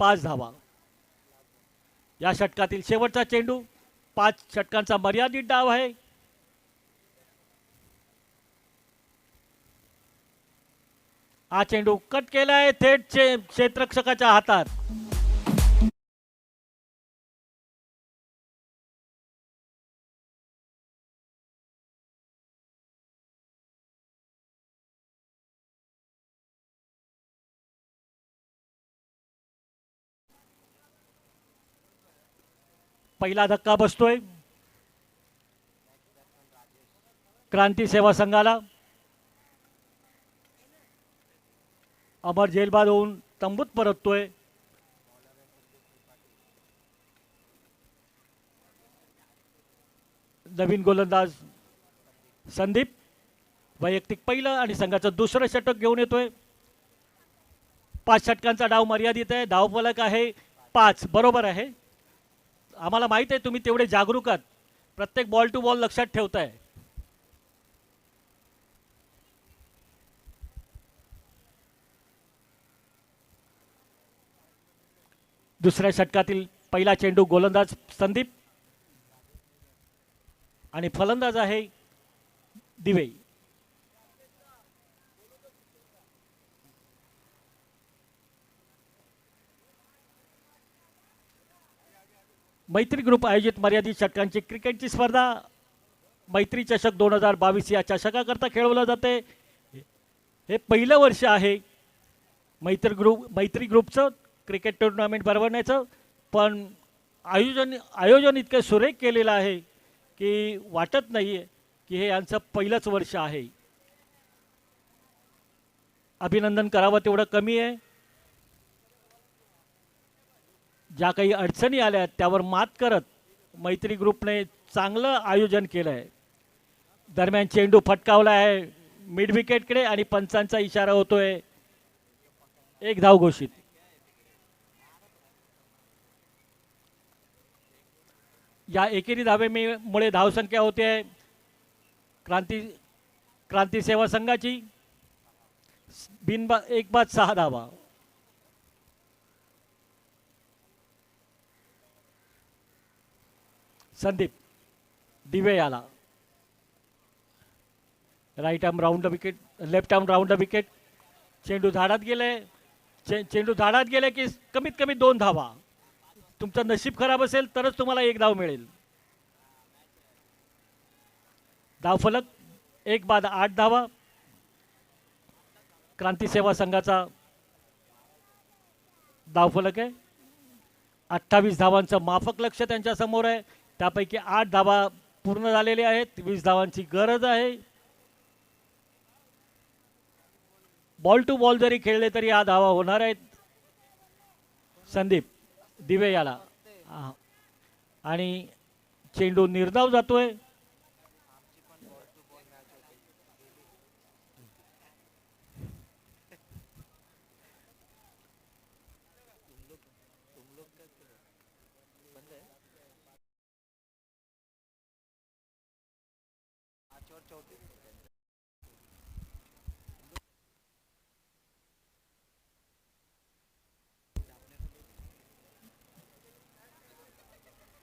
5 धावा. या षटकातील शेवटचा चेंडू. 5 षटकांचा मर्यादित डाव आहे. हा चेंडू कट केलाय थेट क्षेत्ररक्षकाच्या हातात. पहिला धक्का बसतोय क्रांती सेवा संघाला. अमर जेलबाद होऊन तंबूत परततोय. नवीन गोलंदाज संदीप वैयक्तिक पहिलं आणि संघाचं दुसरं षटक घेऊन येतोय. 5 षटकांचा डाव मर्यादित आहे. धावफलक आहे 5. बरोबर आहे. आम्हाला माहित आहे तुम्ही तेवढे जागरूक आहात. प्रत्येक बॉल टू बॉल लक्षात ठेवताय. दुसऱ्या षटकातील पहिला चेंडू. गोलंदाज संदीप आणि फलंदाज आहे दिवे. मैत्री ग्रुप आयोजित मर्यादित षटकांची क्रिकेटची स्पर्धा मैत्री चषक 2022 या चषकाकरता खेळवलं जाते. हे पहिलं वर्ष आहे मैत्री ग्रुपचं क्रिकेट टुर्नामेंट भरवण्याचं, पण आयोजन इतकं सुरेख केलेलं आहे की वाटत नाही आहे की हे यांचं पहिलंच वर्ष आहे. अभिनंदन करावं तेवढं कमी आहे. ज्या काही अडचणी आल्या त्यावर मात करत मैत्री ग्रुपने चांगलं आयोजन केलं आहे. दरम्यान चेंडू फटकावला आहे मिड विकेटकडे आणि पंचांचा इशारा होतोय. एक धाव घोषित. या एकेरी धावेमुळे धावसंख्या होते आहे क्रांती सेवा संघाची एक बाद 6 धावा. संदीप दिवे आला. Right arm round the wicket, left arm round the wicket. चेंडू झाडात गेले. चेंडू झाडात गेले की कमीत कमी 2 धावा. तुमचं नशीब खराब असेल तरच तुम्हाला 1 धाव मिळेल. धावफलक 1 बाद 8 धावा. क्रांती सेवा संघाचा धावफलक आहे. 28 धावांचं माफक लक्ष्य त्यांच्या समोर आहे. त्यापैकी 8 धावा पूर्ण झालेले आहेत. 20 धावांची गरज आहे. बॉल टू बॉल जरी खेळले तरी या धावा होणार आहेत. संदीप दिवे याला आणि चेंडू निर्धाव जातोय.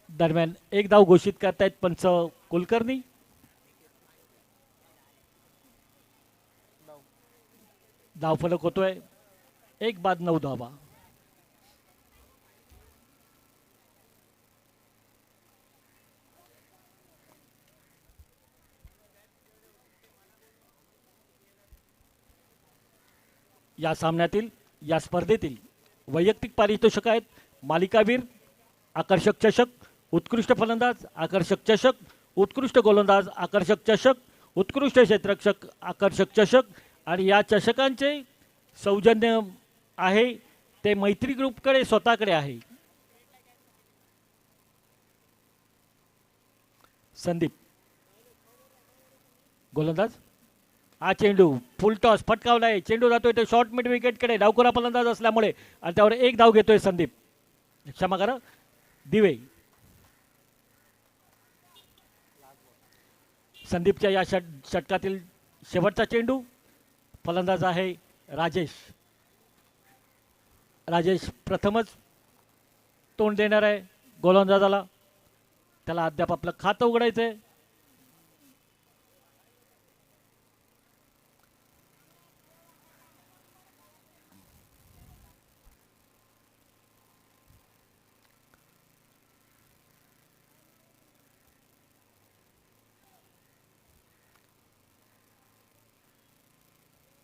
दरम्यान एक धाव घोषित करतायत पंच कुलकर्णी. धावफलक होतोय 1 बाद 9 धावा. या सामन्यातील या स्पर्धेतील वैयक्तिक पारितोषिक आहेत मालिकावीर, आकर्षक चषक, उत्कृष्ट फलंदाज, आकर्षक चषक, उत्कृष्ट गोलंदाज, आकर्षक चषक, उत्कृष्ट क्षेत्ररक्षक, आकर्षक चषक. आणि या चषकांचे सौजन्य आहे ते मैत्री ग्रुपकडे स्वतःकडे आहे. संदीप गोलंदाज. हा चेंडू फुल टॉस फटकावलाय. चेंडू जातोय तो शॉर्ट मिड विकेटकडे. डावखुरा फलंदाज असल्यामुळे आणि त्यावर 1 धाव घेतोय संदीप. क्षमा करा दिवे. संदीपच्या या षटकातील शेवटचा चेंडू. फलंदाज आहे राजेश. राजेश प्रथमच तोंड देणार आहे गोलंदाजाला. त्याला अद्याप आपलं खातं उघडायचं आहे.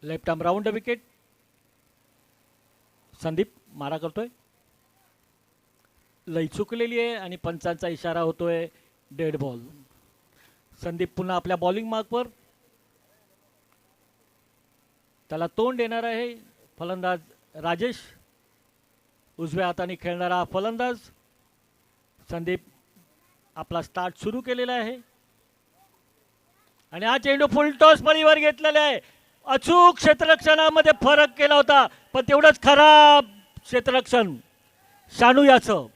Left arm round the wicket. Sandeep मारा करतोय. लय चुकलेली आहे आणि पंचांचा इशारा होतोय डेड बॉल. संदीप पुन्हा आपल्या बॉलिंग मार्कवर. त्याला तोंड देणार आहे फलंदाज राजेश. उजव्या हाताने खेळणारा फलंदाज. संदीप आपला स्टार्ट सुरू केलेला आहे आणि हा चेंडू फुल टॉस फळीवर घेतलेला आहे. अचूक क्षेत्ररक्षणामध्ये फरक केला होता पण तेवढंच खराब क्षेत्ररक्षण शानू याचं.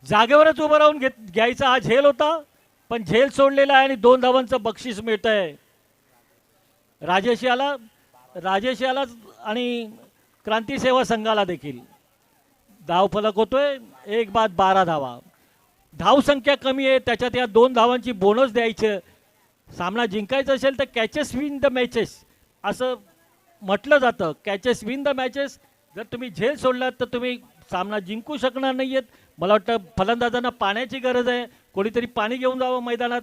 जागेवरच उभं राहून घ्यायचा हा झेल होता पण झेल सोडलेला आहे आणि 2 धावांचं बक्षीस मिळत आहे. राजेश याला आणि क्रांती सेवा संघाला देखील. धावफलक होतोय 1 बाद 12 धावा. धावसंख्या कमी आहे त्याच्यात या 2 धावांची बोनस द्यायचं. सामना जिंकायचा असेल तर कॅचेस विन द मॅचेस असं म्हटलं जातं. Catches win the matches. जर तुम्ही झेल सोडलात तर तुम्ही सामना जिंकू शकणार नाही आहेत. मला वाटतं फलंदाजांना पाण्याची गरज आहे, कोणीतरी पाणी घेऊन जावं मैदानात.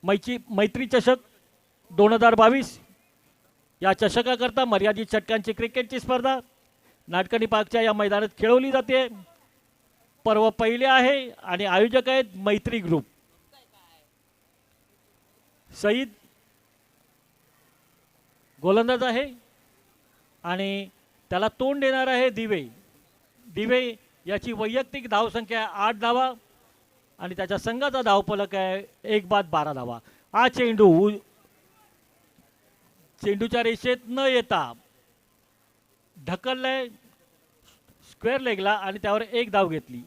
मैत्री चषक 2022 या चषकाकरता मर्यादित षटकांची क्रिकेटची स्पर्धा नाटकणी पार्कच्या या मैदानात खेळवली जाते. पर्व पहिले आहे आणि आयोजक आहेत मैत्री ग्रुप. सईद गोलंदाज आहे आणि त्याला तोंड देणार आहे दिवे. दिवे याची वैयक्तिक धावसंख्या 8 धावा आणि त्याच्या संघाचा धावफलक आहे 1 बाद 12 धावा. हा चेंडूच्या रेषेत न येता ढकललाय स्क्वेअर लेगला आणि त्यावर 1 धाव घेतली.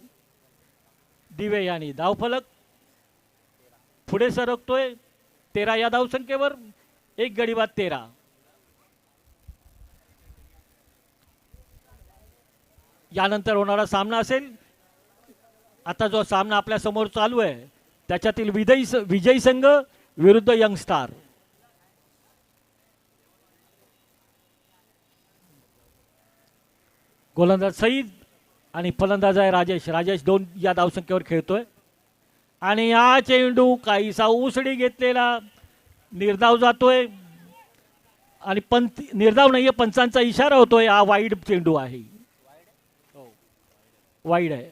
दिवे यांनी धावफलक पुढे सरकतोय 13 या धावसंख्येवर. 1 गडी बाद 13. यानंतर होणारा सामना असेल. आता जो सामना आपल्या समोर चालू आहे त्याच्यातील विजयी संघ विरुद्ध यंग स्टार. गोलंदाज सईद आणि फलंदाज आहे राजेश. राजेश 2 या धावसंख्येवर खेळतोय आणि हा चेंडू काहीसा उसडी घेतलेला निर्धाव जातोय आणि निर्धाव नाहीये, पंचांचा इशारा होतोय. हा वाईड चेंडू आहे, वाईड आहे.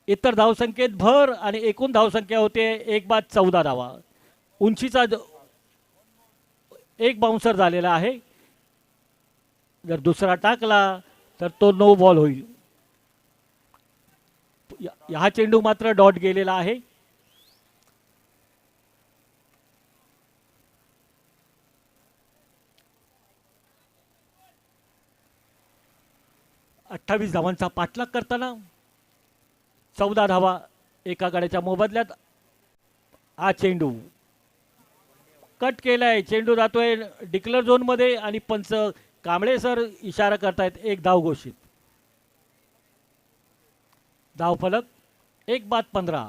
इतर धावसंख्येत भर आणि एकूण धावसंख्या होते 1 बाद 14 धावा. उंचीचा एक बाउन्सर झालेला आहे. जर दुसरा टाकला तर तो नो बॉल होईल. हा चेंडू मात्र डॉट गेलेला आहे. अठ्ठावीस धावांचा पाठलाग करताना 14 धावा एका गड्याच्या मोबदल्यात. हा चेंडू कट केलाय. चेंडू जातोय डिक्लेअर झोन मध्ये आणि पंच कांबळे सर इशारा करतायत 1 धाव घोषित. धावफलक 1 बाद 15.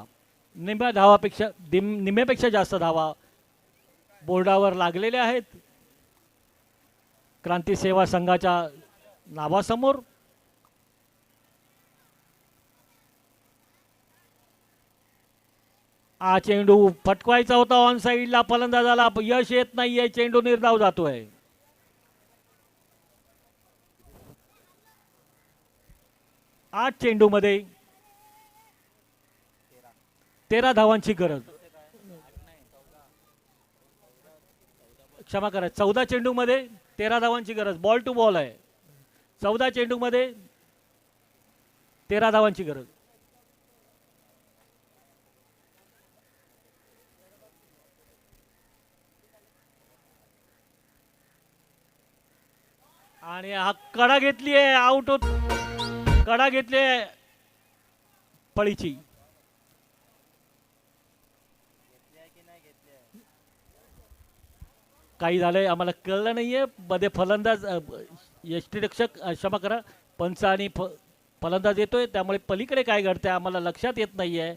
निम्म्यापेक्षा जास्त धावा बोर्डावर लागलेल्या आहेत क्रांती सेवा संघाच्या नावासमोर. हा चेंडू फटकवायचा होता ऑन साईडला. फलंदाजाला यश येत नाहीये. चेंडू निर्धाव जातोय. 8 चेंडूमध्ये 13 धावांची गरज. क्षमा करा, 14 चेंडूमध्ये 13 धावांची गरज. बॉल टू बॉल आहे. 14 चेंडूमध्ये 13 धावांची गरज. आणि हा कडा घेतली आहे. आउट होत कडा घेतली आहे. फळीची काही झालंय आम्हाला कळलं नाहीये. मध्ये फलंदाज यष्टीरक्षक क्षमा करा पंच आणि फलंदाज येतोय त्यामुळे पलीकडे काय घडतंय आम्हाला लक्षात येत नाहीये.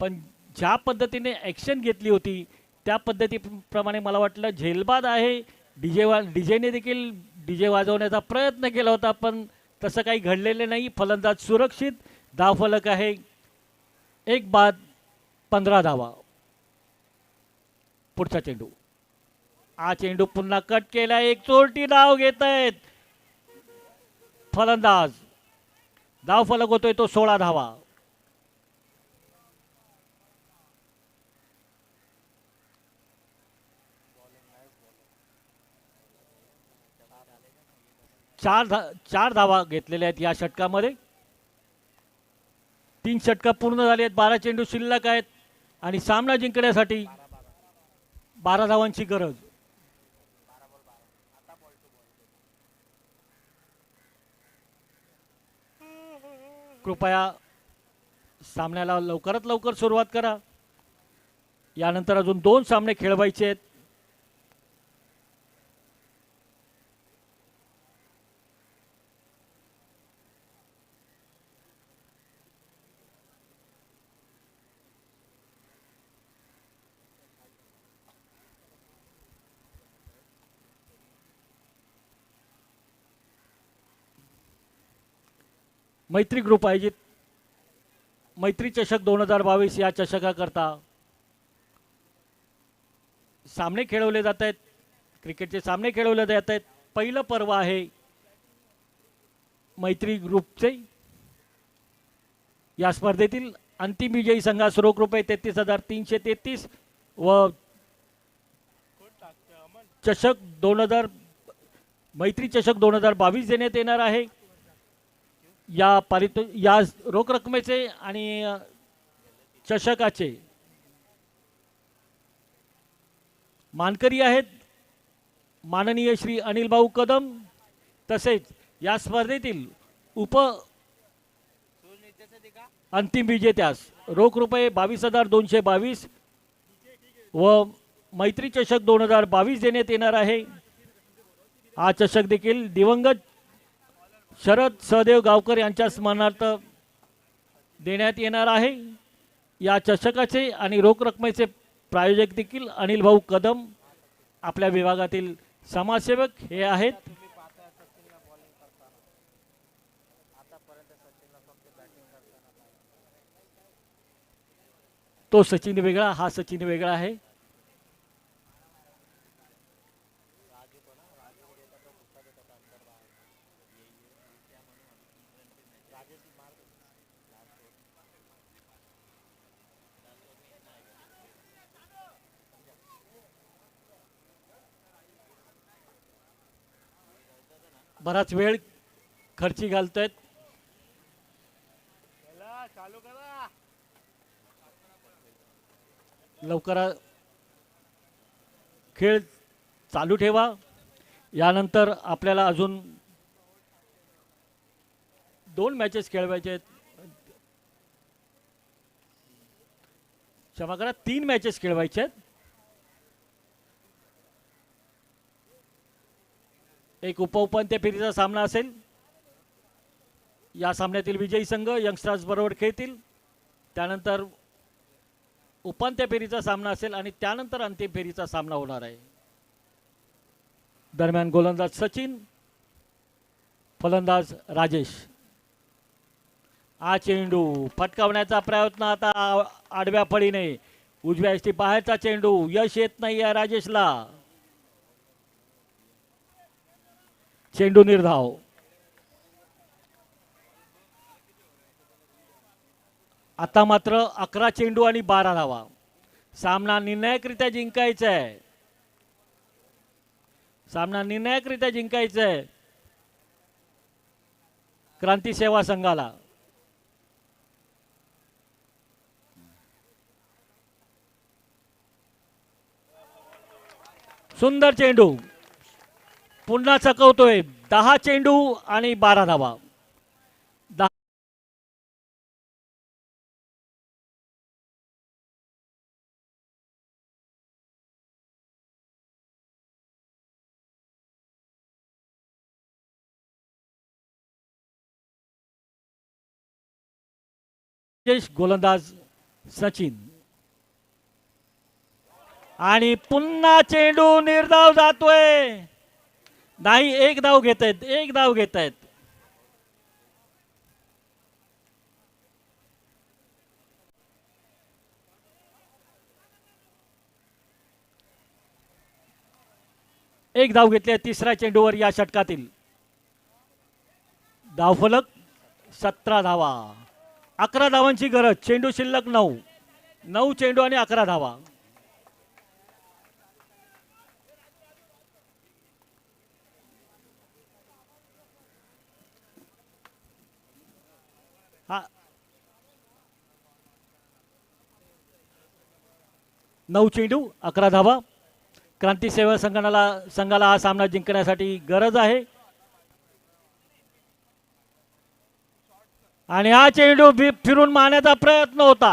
पण ज्या पद्धतीने ॲक्शन घेतली होती त्या पद्धतीप्रमाणे मला वाटलं झेलबाद आहे. डीजेने देखील डीजे वाजवण्याचा प्रयत्न केला होता पण तसं काही घडलेलं नाही. फलंदाज सुरक्षित. धावफलक आहे 1 बाद 15 धावा. पुढचा चेंडू. हा चेंडू पुन्हा कट केला. एक चोरटी धाव घेत आहेत फलंदाज. धावफलक होतोय तो 16 धावा. चार धावा घेतलेल्या आहेत या षटकामध्ये. 3 षटकं पूर्ण झाली आहेत. 12 चेंडू शिल्लक आहेत आणि सामना जिंकण्यासाठी 12 धावांची गरज. कृपया सामन्याला लवकरात लवकर सुरुवात करा. यानंतर अजून 2 सामने खेळवायचे आहेत. मैत्री ग्रुप आयोजित मैत्री चषक 2022 या चषकाकरता सामने खेळवले जात आहेत. क्रिकेटचे सामने खेळवले जात आहेत. पहिलं पर्व आहे मैत्री ग्रुपचे. या स्पर्धेतील अंतिम विजयी संघास रोख रुपये 33,333 व चषक 2000 मैत्री चषक 2022 देण्यात येणार आहे. या रोख रकमेचे आणि चषकाचे मानकरी आहेत माननीय श्री अनिल भाऊ कदम. तसेच या स्पर्धेतील अंतिम विजेत्यास रोख रुपये 22,222 व मैत्री चषक 2022 देण्यात येणार आहे. हा चषक देखील दिवंगत शरद सहदेव गावकर यांच्या स्मरणार्थ देण्यात येणार आहे. या चषकाचे आणि रोख रकमेचे प्रायोजक देखील अनिल भाऊ कदम आपल्या विभागातील समाजसेवक हे आहेत. तो सचिन वेगळा हा सचिन वेगळा आहे. बराच वेळ खर्ची घालतायत. लवकर खेळ चालू ठेवा. यानंतर आपल्याला अजून 2 मॅचेस खेळवायचे आहेत. क्षमा करा 3 मॅचेस खेळवायचे आहेत. एक उपउपांत्य फेरीचा सामना असेल. या सामन्यातील विजयी संघ यंगस्टर्स बरोबर खेळतील. त्यानंतर उपांत्य फेरीचा सामना असेल आणि त्यानंतर अंतिम फेरीचा सामना होणार आहे. दरम्यान गोलंदाज सचिन फलंदाज राजेश. हा चेंडू फटकावण्याचा प्रयत्न आता आडव्या फळीने उजव्या यष्टी बाहेरचा चेंडू. यश येत नाही आहे राजेशला. चेंडू निर्धाव. आता मात्र 11 चेंडू आणि 12 धावा. सामना निर्णायकरित्या जिंकायचा आहे. सामना निर्णायकरित्या जिंकायचा आहे क्रांती सेवा संघाला. सुंदर चेंडू पुन्हा चकवतोय. 10 चेंडू आणि 12 धावा. गोलंदाज सचिन आणि पुन्हा चेंडू निर्धाव जातोय. नाही, एक धाव घेत आहेत, एक धाव घेत आहेत. एक धाव घेतली आहे तिसऱ्या चेंडूवर या षटकातील. धावफलक 17 धावा. 11 धावांची गरज. चेंडू शिल्लक 9. 9 चेंडू आणि 11 धावा. हा 9 चेंडू 11 धावा. क्रांती सेवा संघाला हा सामना जिंकण्यासाठी गरज आहे. आणि हा चेंडू फिरून मारण्याचा प्रयत्न होता.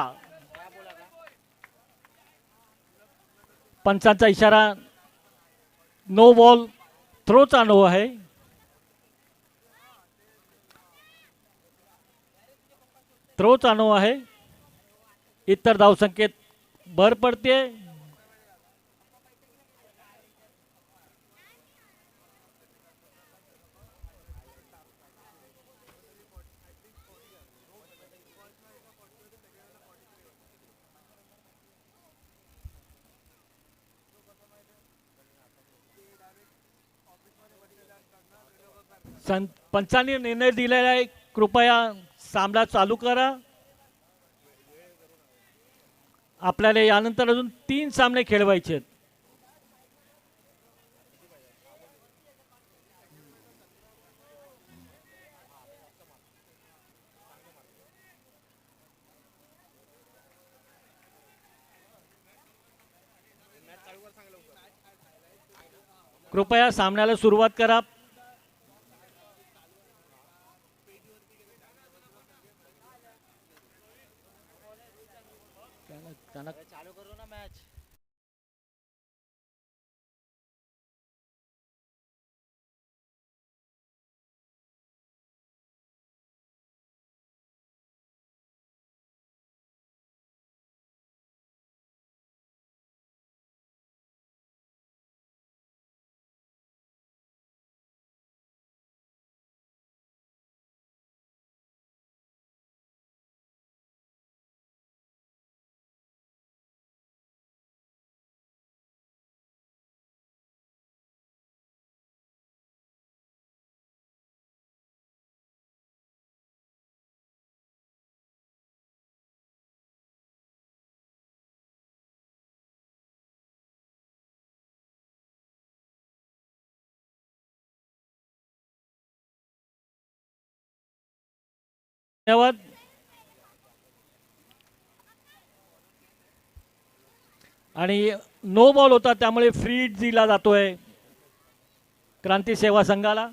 पंचांचा इशारा. No ball. थ्रोचा नो आहे. थ्रोचा नो आहे. इतर धावसंख्येत भर पडते. पंचांनी निर्णय दिलेला आहे. कृपया सामना चालू करा. आपल्याला यानंतर अजून 3 सामने खेळवायचे आहेत. कृपया सामन्याला सुरुवात करा. चालू करू ना मॅच. धन्यवाद. आणि नो बॉल होता त्यामुळे फ्री हिट दिला जातोय क्रांती सेवा संघाला.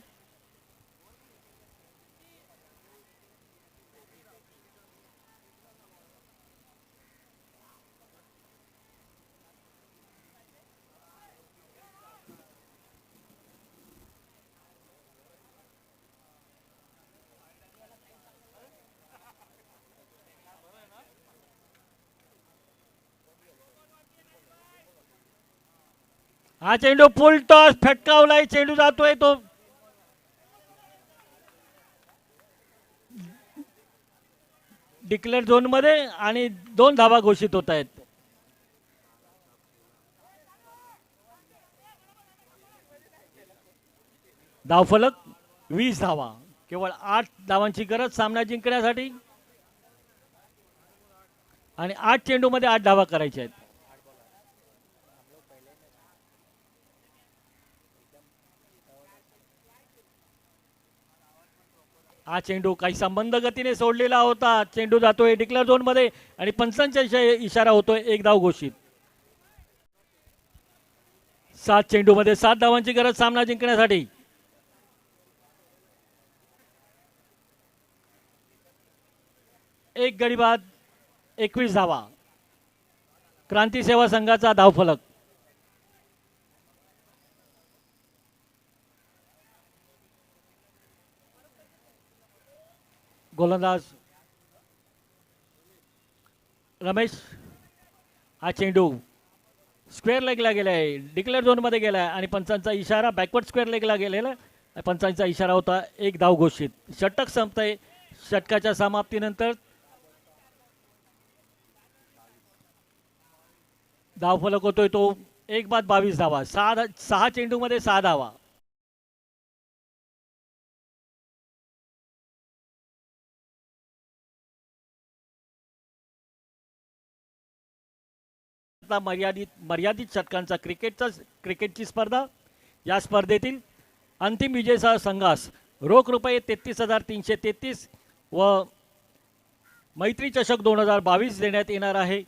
हा चेंडू फुल टॉस फटकावलाय. चेंडू जातोय तो डिक्लेअर झोन मध्ये आणि 2 धावा घोषित होत आहेत. धावफलक 20 धावा. केवळ 8 धावांची गरज सामना जिंकण्यासाठी. आणि 8 चेंडू मध्ये 8 धावा करायच्या आहेत. हा चेंडू काही संबंध गतीने सोडलेला होता. चेंडू जातोय डिक्लेअर झोन मध्ये आणि पंचांचा इशारा होतोय 1 धाव घोषित. 7 चेंडू मध्ये 7 धावांची गरज सामना जिंकण्यासाठी. एक गडी बाद 21 धावा. क्रांती सेवा संघाचा धावफलक. गोलंदाज रमेश, हा चेंडू स्क्वेअर लेगला गेला आहे, डिक्लेअर झोनमध्ये गेला आहे आणि पंचांचा इशारा बॅकवर्ड स्क्वेअर लेगला गेलेला आहे. पंचांचा इशारा होता, एक धाव घोषित. षटक संपतंय. षटकाच्या समाप्तीनंतर धावफलक होतोय तो 1 बाद 22 धावा. 6 चेंडूमध्ये 6 धावा. आता मर्यादित षटकांचा क्रिकेटची स्पर्धा. या स्पर्धेतील अंतिम विजेचा संघास रोख रुपये 33,333 व मैत्री चषक 2022 देण्यात येणार आहे.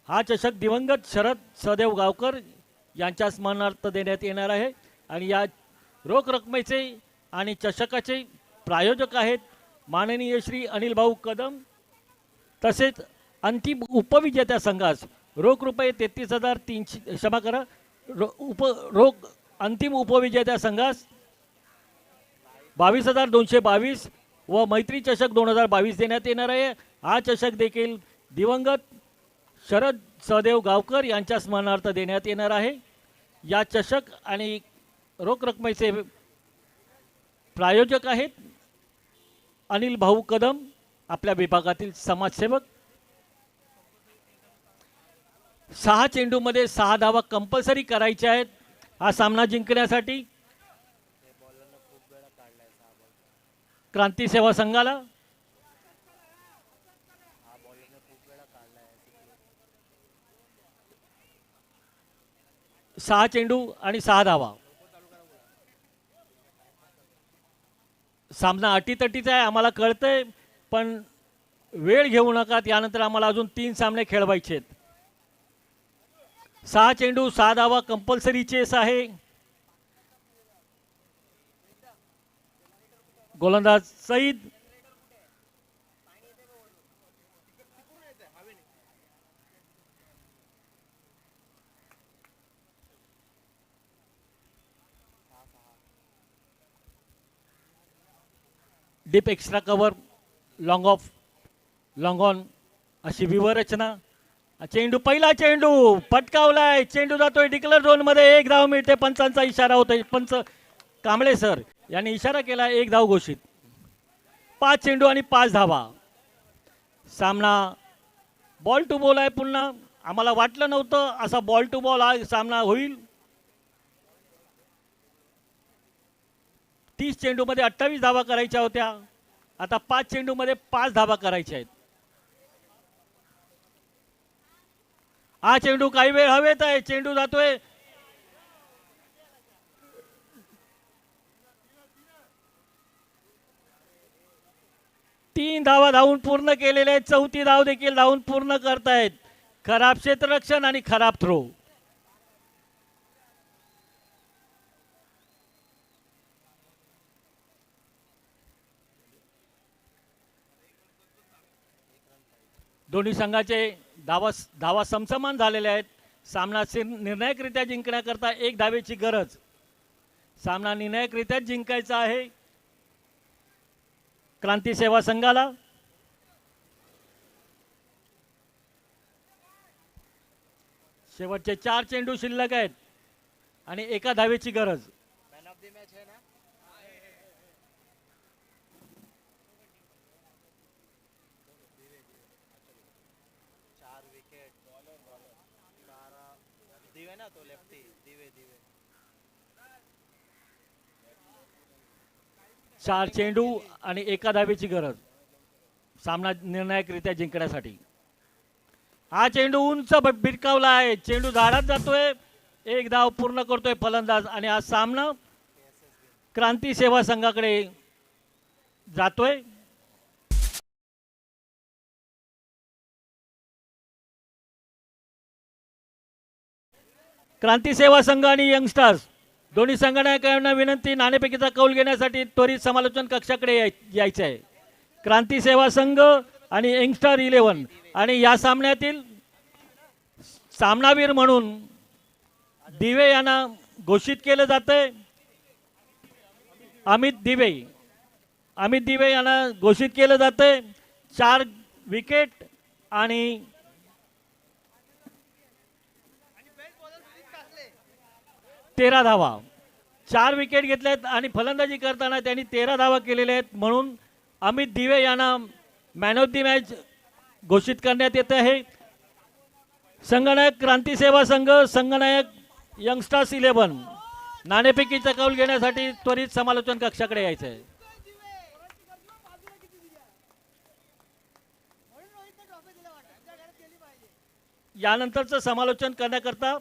हा चषक दिवंगत शरद सदेव गावकर यांच्या स्मरणार्थ देण्यात येणार आहे आणि या रोख रकमेचे आणि चषकाचे प्रायोजक आहेत माननीय श्री अनिल भाऊ कदम. तसेच अंतिम उपविजेत्या संघास रोख रुपये 33,300 क्षमा करा रोख अंतिम उपविजेत्या संघास 22,222 व मैत्री चषक 2022 देण्यात येणार आहे. हा चषक देखील दिवंगत शरद सदेव गावकर यांच्या स्मरणार्थ देण्यात येणार आहे. या चषक आणि रोख रकमेचे प्रायोजक आहेत अनिल भाऊ कदम, आपल्या विभागातील समाजसेवक. 6 चेंडूमध्ये 6 धावा कंपल्सरी करायच्या आहेत हा सामना जिंकण्यासाठी. क्रांती सेवा संघाला 6 चेंडू आणि 6 धावा. सामना अटीतटीचा आहे आम्हाला कळतंय, पण वेळ घेऊ नका. यानंतर आम्हाला अजून 3 सामने खेळवायचे आहेत. 6 चेंडू 6 धावा कंपल्सरी चेस आहे. गोलंदाज Saeed, deep extra cover, long off, long on अशी व्यूहरचना. चेंडू, पहिला चेंडू पटकावलाय, चेंडू जातोय डिक्लेअर झोन मध्ये. 1 धाव मिळते. पंचांचा इशारा होतोय. पंच कांबळे सर यांनी इशारा केला, 1 धाव घोषित. 5 चेंडू आणि 5 धावा. सामना बॉल टू बॉल आहे. पुन्हा आम्हाला वाटलं नव्हतं असा बॉल टू बॉल हा सामना होईल. 30 चेंडूमध्ये 28 धावा करायच्या होत्या. आता 5 चेंडूमध्ये 5 धावा करायच्या आहेत. हा चेंडू काही वेळ हवेत आहे. चेंडू जातोय. तीन धावा धावून पूर्ण केलेले आहेत. 4थी धाव देखील धावून पूर्ण करतायत. खराब क्षेत्ररक्षण आणि खराब थ्रो. दोन्ही संघाचे धावा समसमान झालेले आहेत. सामना निर्णायकरित्या जिंकण्याकरता 1 धावेची गरज. सामना निर्णायकरित्या जिंकायचा आहे क्रांती सेवा संघाला. शेवटचे 4 चेंडू शिल्लक आहेत आणि 1 धावेची गरज. मॅन ऑफ द मॅच है ना. दिवे ना तो लेफ्टी दिवे 4 चेंडू आणि 1 धावेची गरज सामना निर्णायकरित्या जिंकण्यासाठी. हा चेंडू उंच भिरकावला आहे. चेंडू झाडात जातोय. 1 धाव पूर्ण करतोय फलंदाज आणि हा सामना क्रांती सेवा संघाकडे जातोय. क्रांती सेवा संघ आणि यंगस्टर्स दोन्ही संघटनांना विनंती, नाणेफेकीचा कौल घेण्यासाठी त्वरित समालोचन कक्षाकडे यायचे आहे. क्रांती सेवा संघ आणि यंगस्टर 11 आणि या सामन्यातील सामनावीर म्हणून दिवे यांना घोषित केलं जातंय. अमित दिवे यांना घोषित केलं जातंय. 4 विकेट आणि 13 धावा. 4 विकेट घेतल्यात आणि फलंदाजी करताना त्यांनी 13 धावा केलेल्या आहेत, म्हणून अमित दिवे यांना मॅन ऑफ द मॅच घोषित करण्यात येत आहे. संगनायक क्रांती सेवा संघ, संगनायक यंगस्टर्स 11 नाणेफेकीचा कौल घेण्यासाठी त्वरित समालोचन कक्षाकडे यायचं आहे. यानंतरचं समालोचन करण्याकरता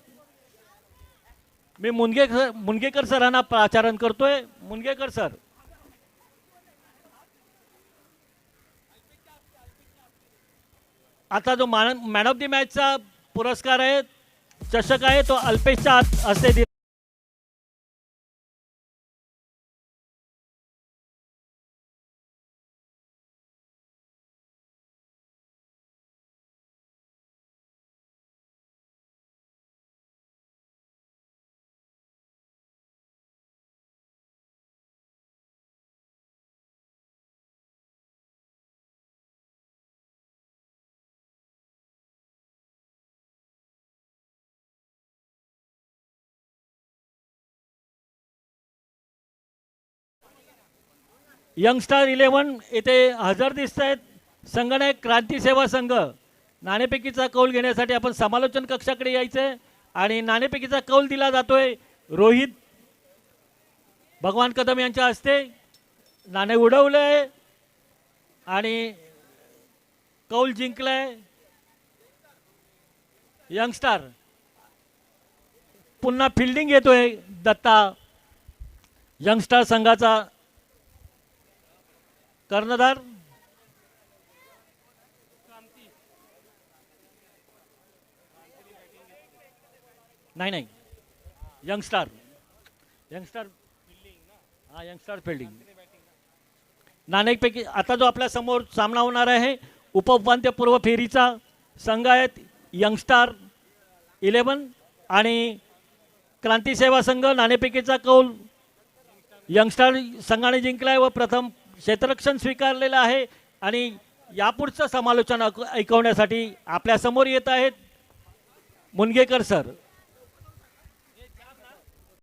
मी मुनगेकर सरांना प्राचारण करतोय. मुनगेकर सर. आता जो मॅन ऑफ द मॅचचा पुरस्कार आहे, चषक आहे, तो अल्पेशच्या हस्ते दिला. यंगस्टार 11 येथे हजर दिसत आहेत. संगनायक क्रांती सेवा संघ नाणेफेकीचा कौल घेण्यासाठी आपण समालोचन कक्षाकडे यायचं आहे आणि नाणेफेकीचा कौल दिला जातोय रोहित भगवान कदम यांच्या हस्ते. नाणे उडवलंय आणि कौल जिंकलाय यंगस्टार. पुन्हा फिल्डिंग येतोय दत्ता, यंगस्टार संघाचा कर्णधार. नाही यंगस्टार हा यंगस्टार फिल्डिंग. नाणेफेकी आता जो आपल्या समोर सामना होणार आहे उपउपांत्यपूर्व फेरीचा संघ आहेत यंगस्टार 11 आणि क्रांती सेवा संघ. नाणेफेकीचा कौल यंगस्टार संघाने जिंकलाय व प्रथम क्षेत्ररक्षण स्वीकारलेलं आहे आणि यापुढचं समालोचन ऐकवण्यासाठी आपल्या समोर येत आहेत मुनगेकर सर.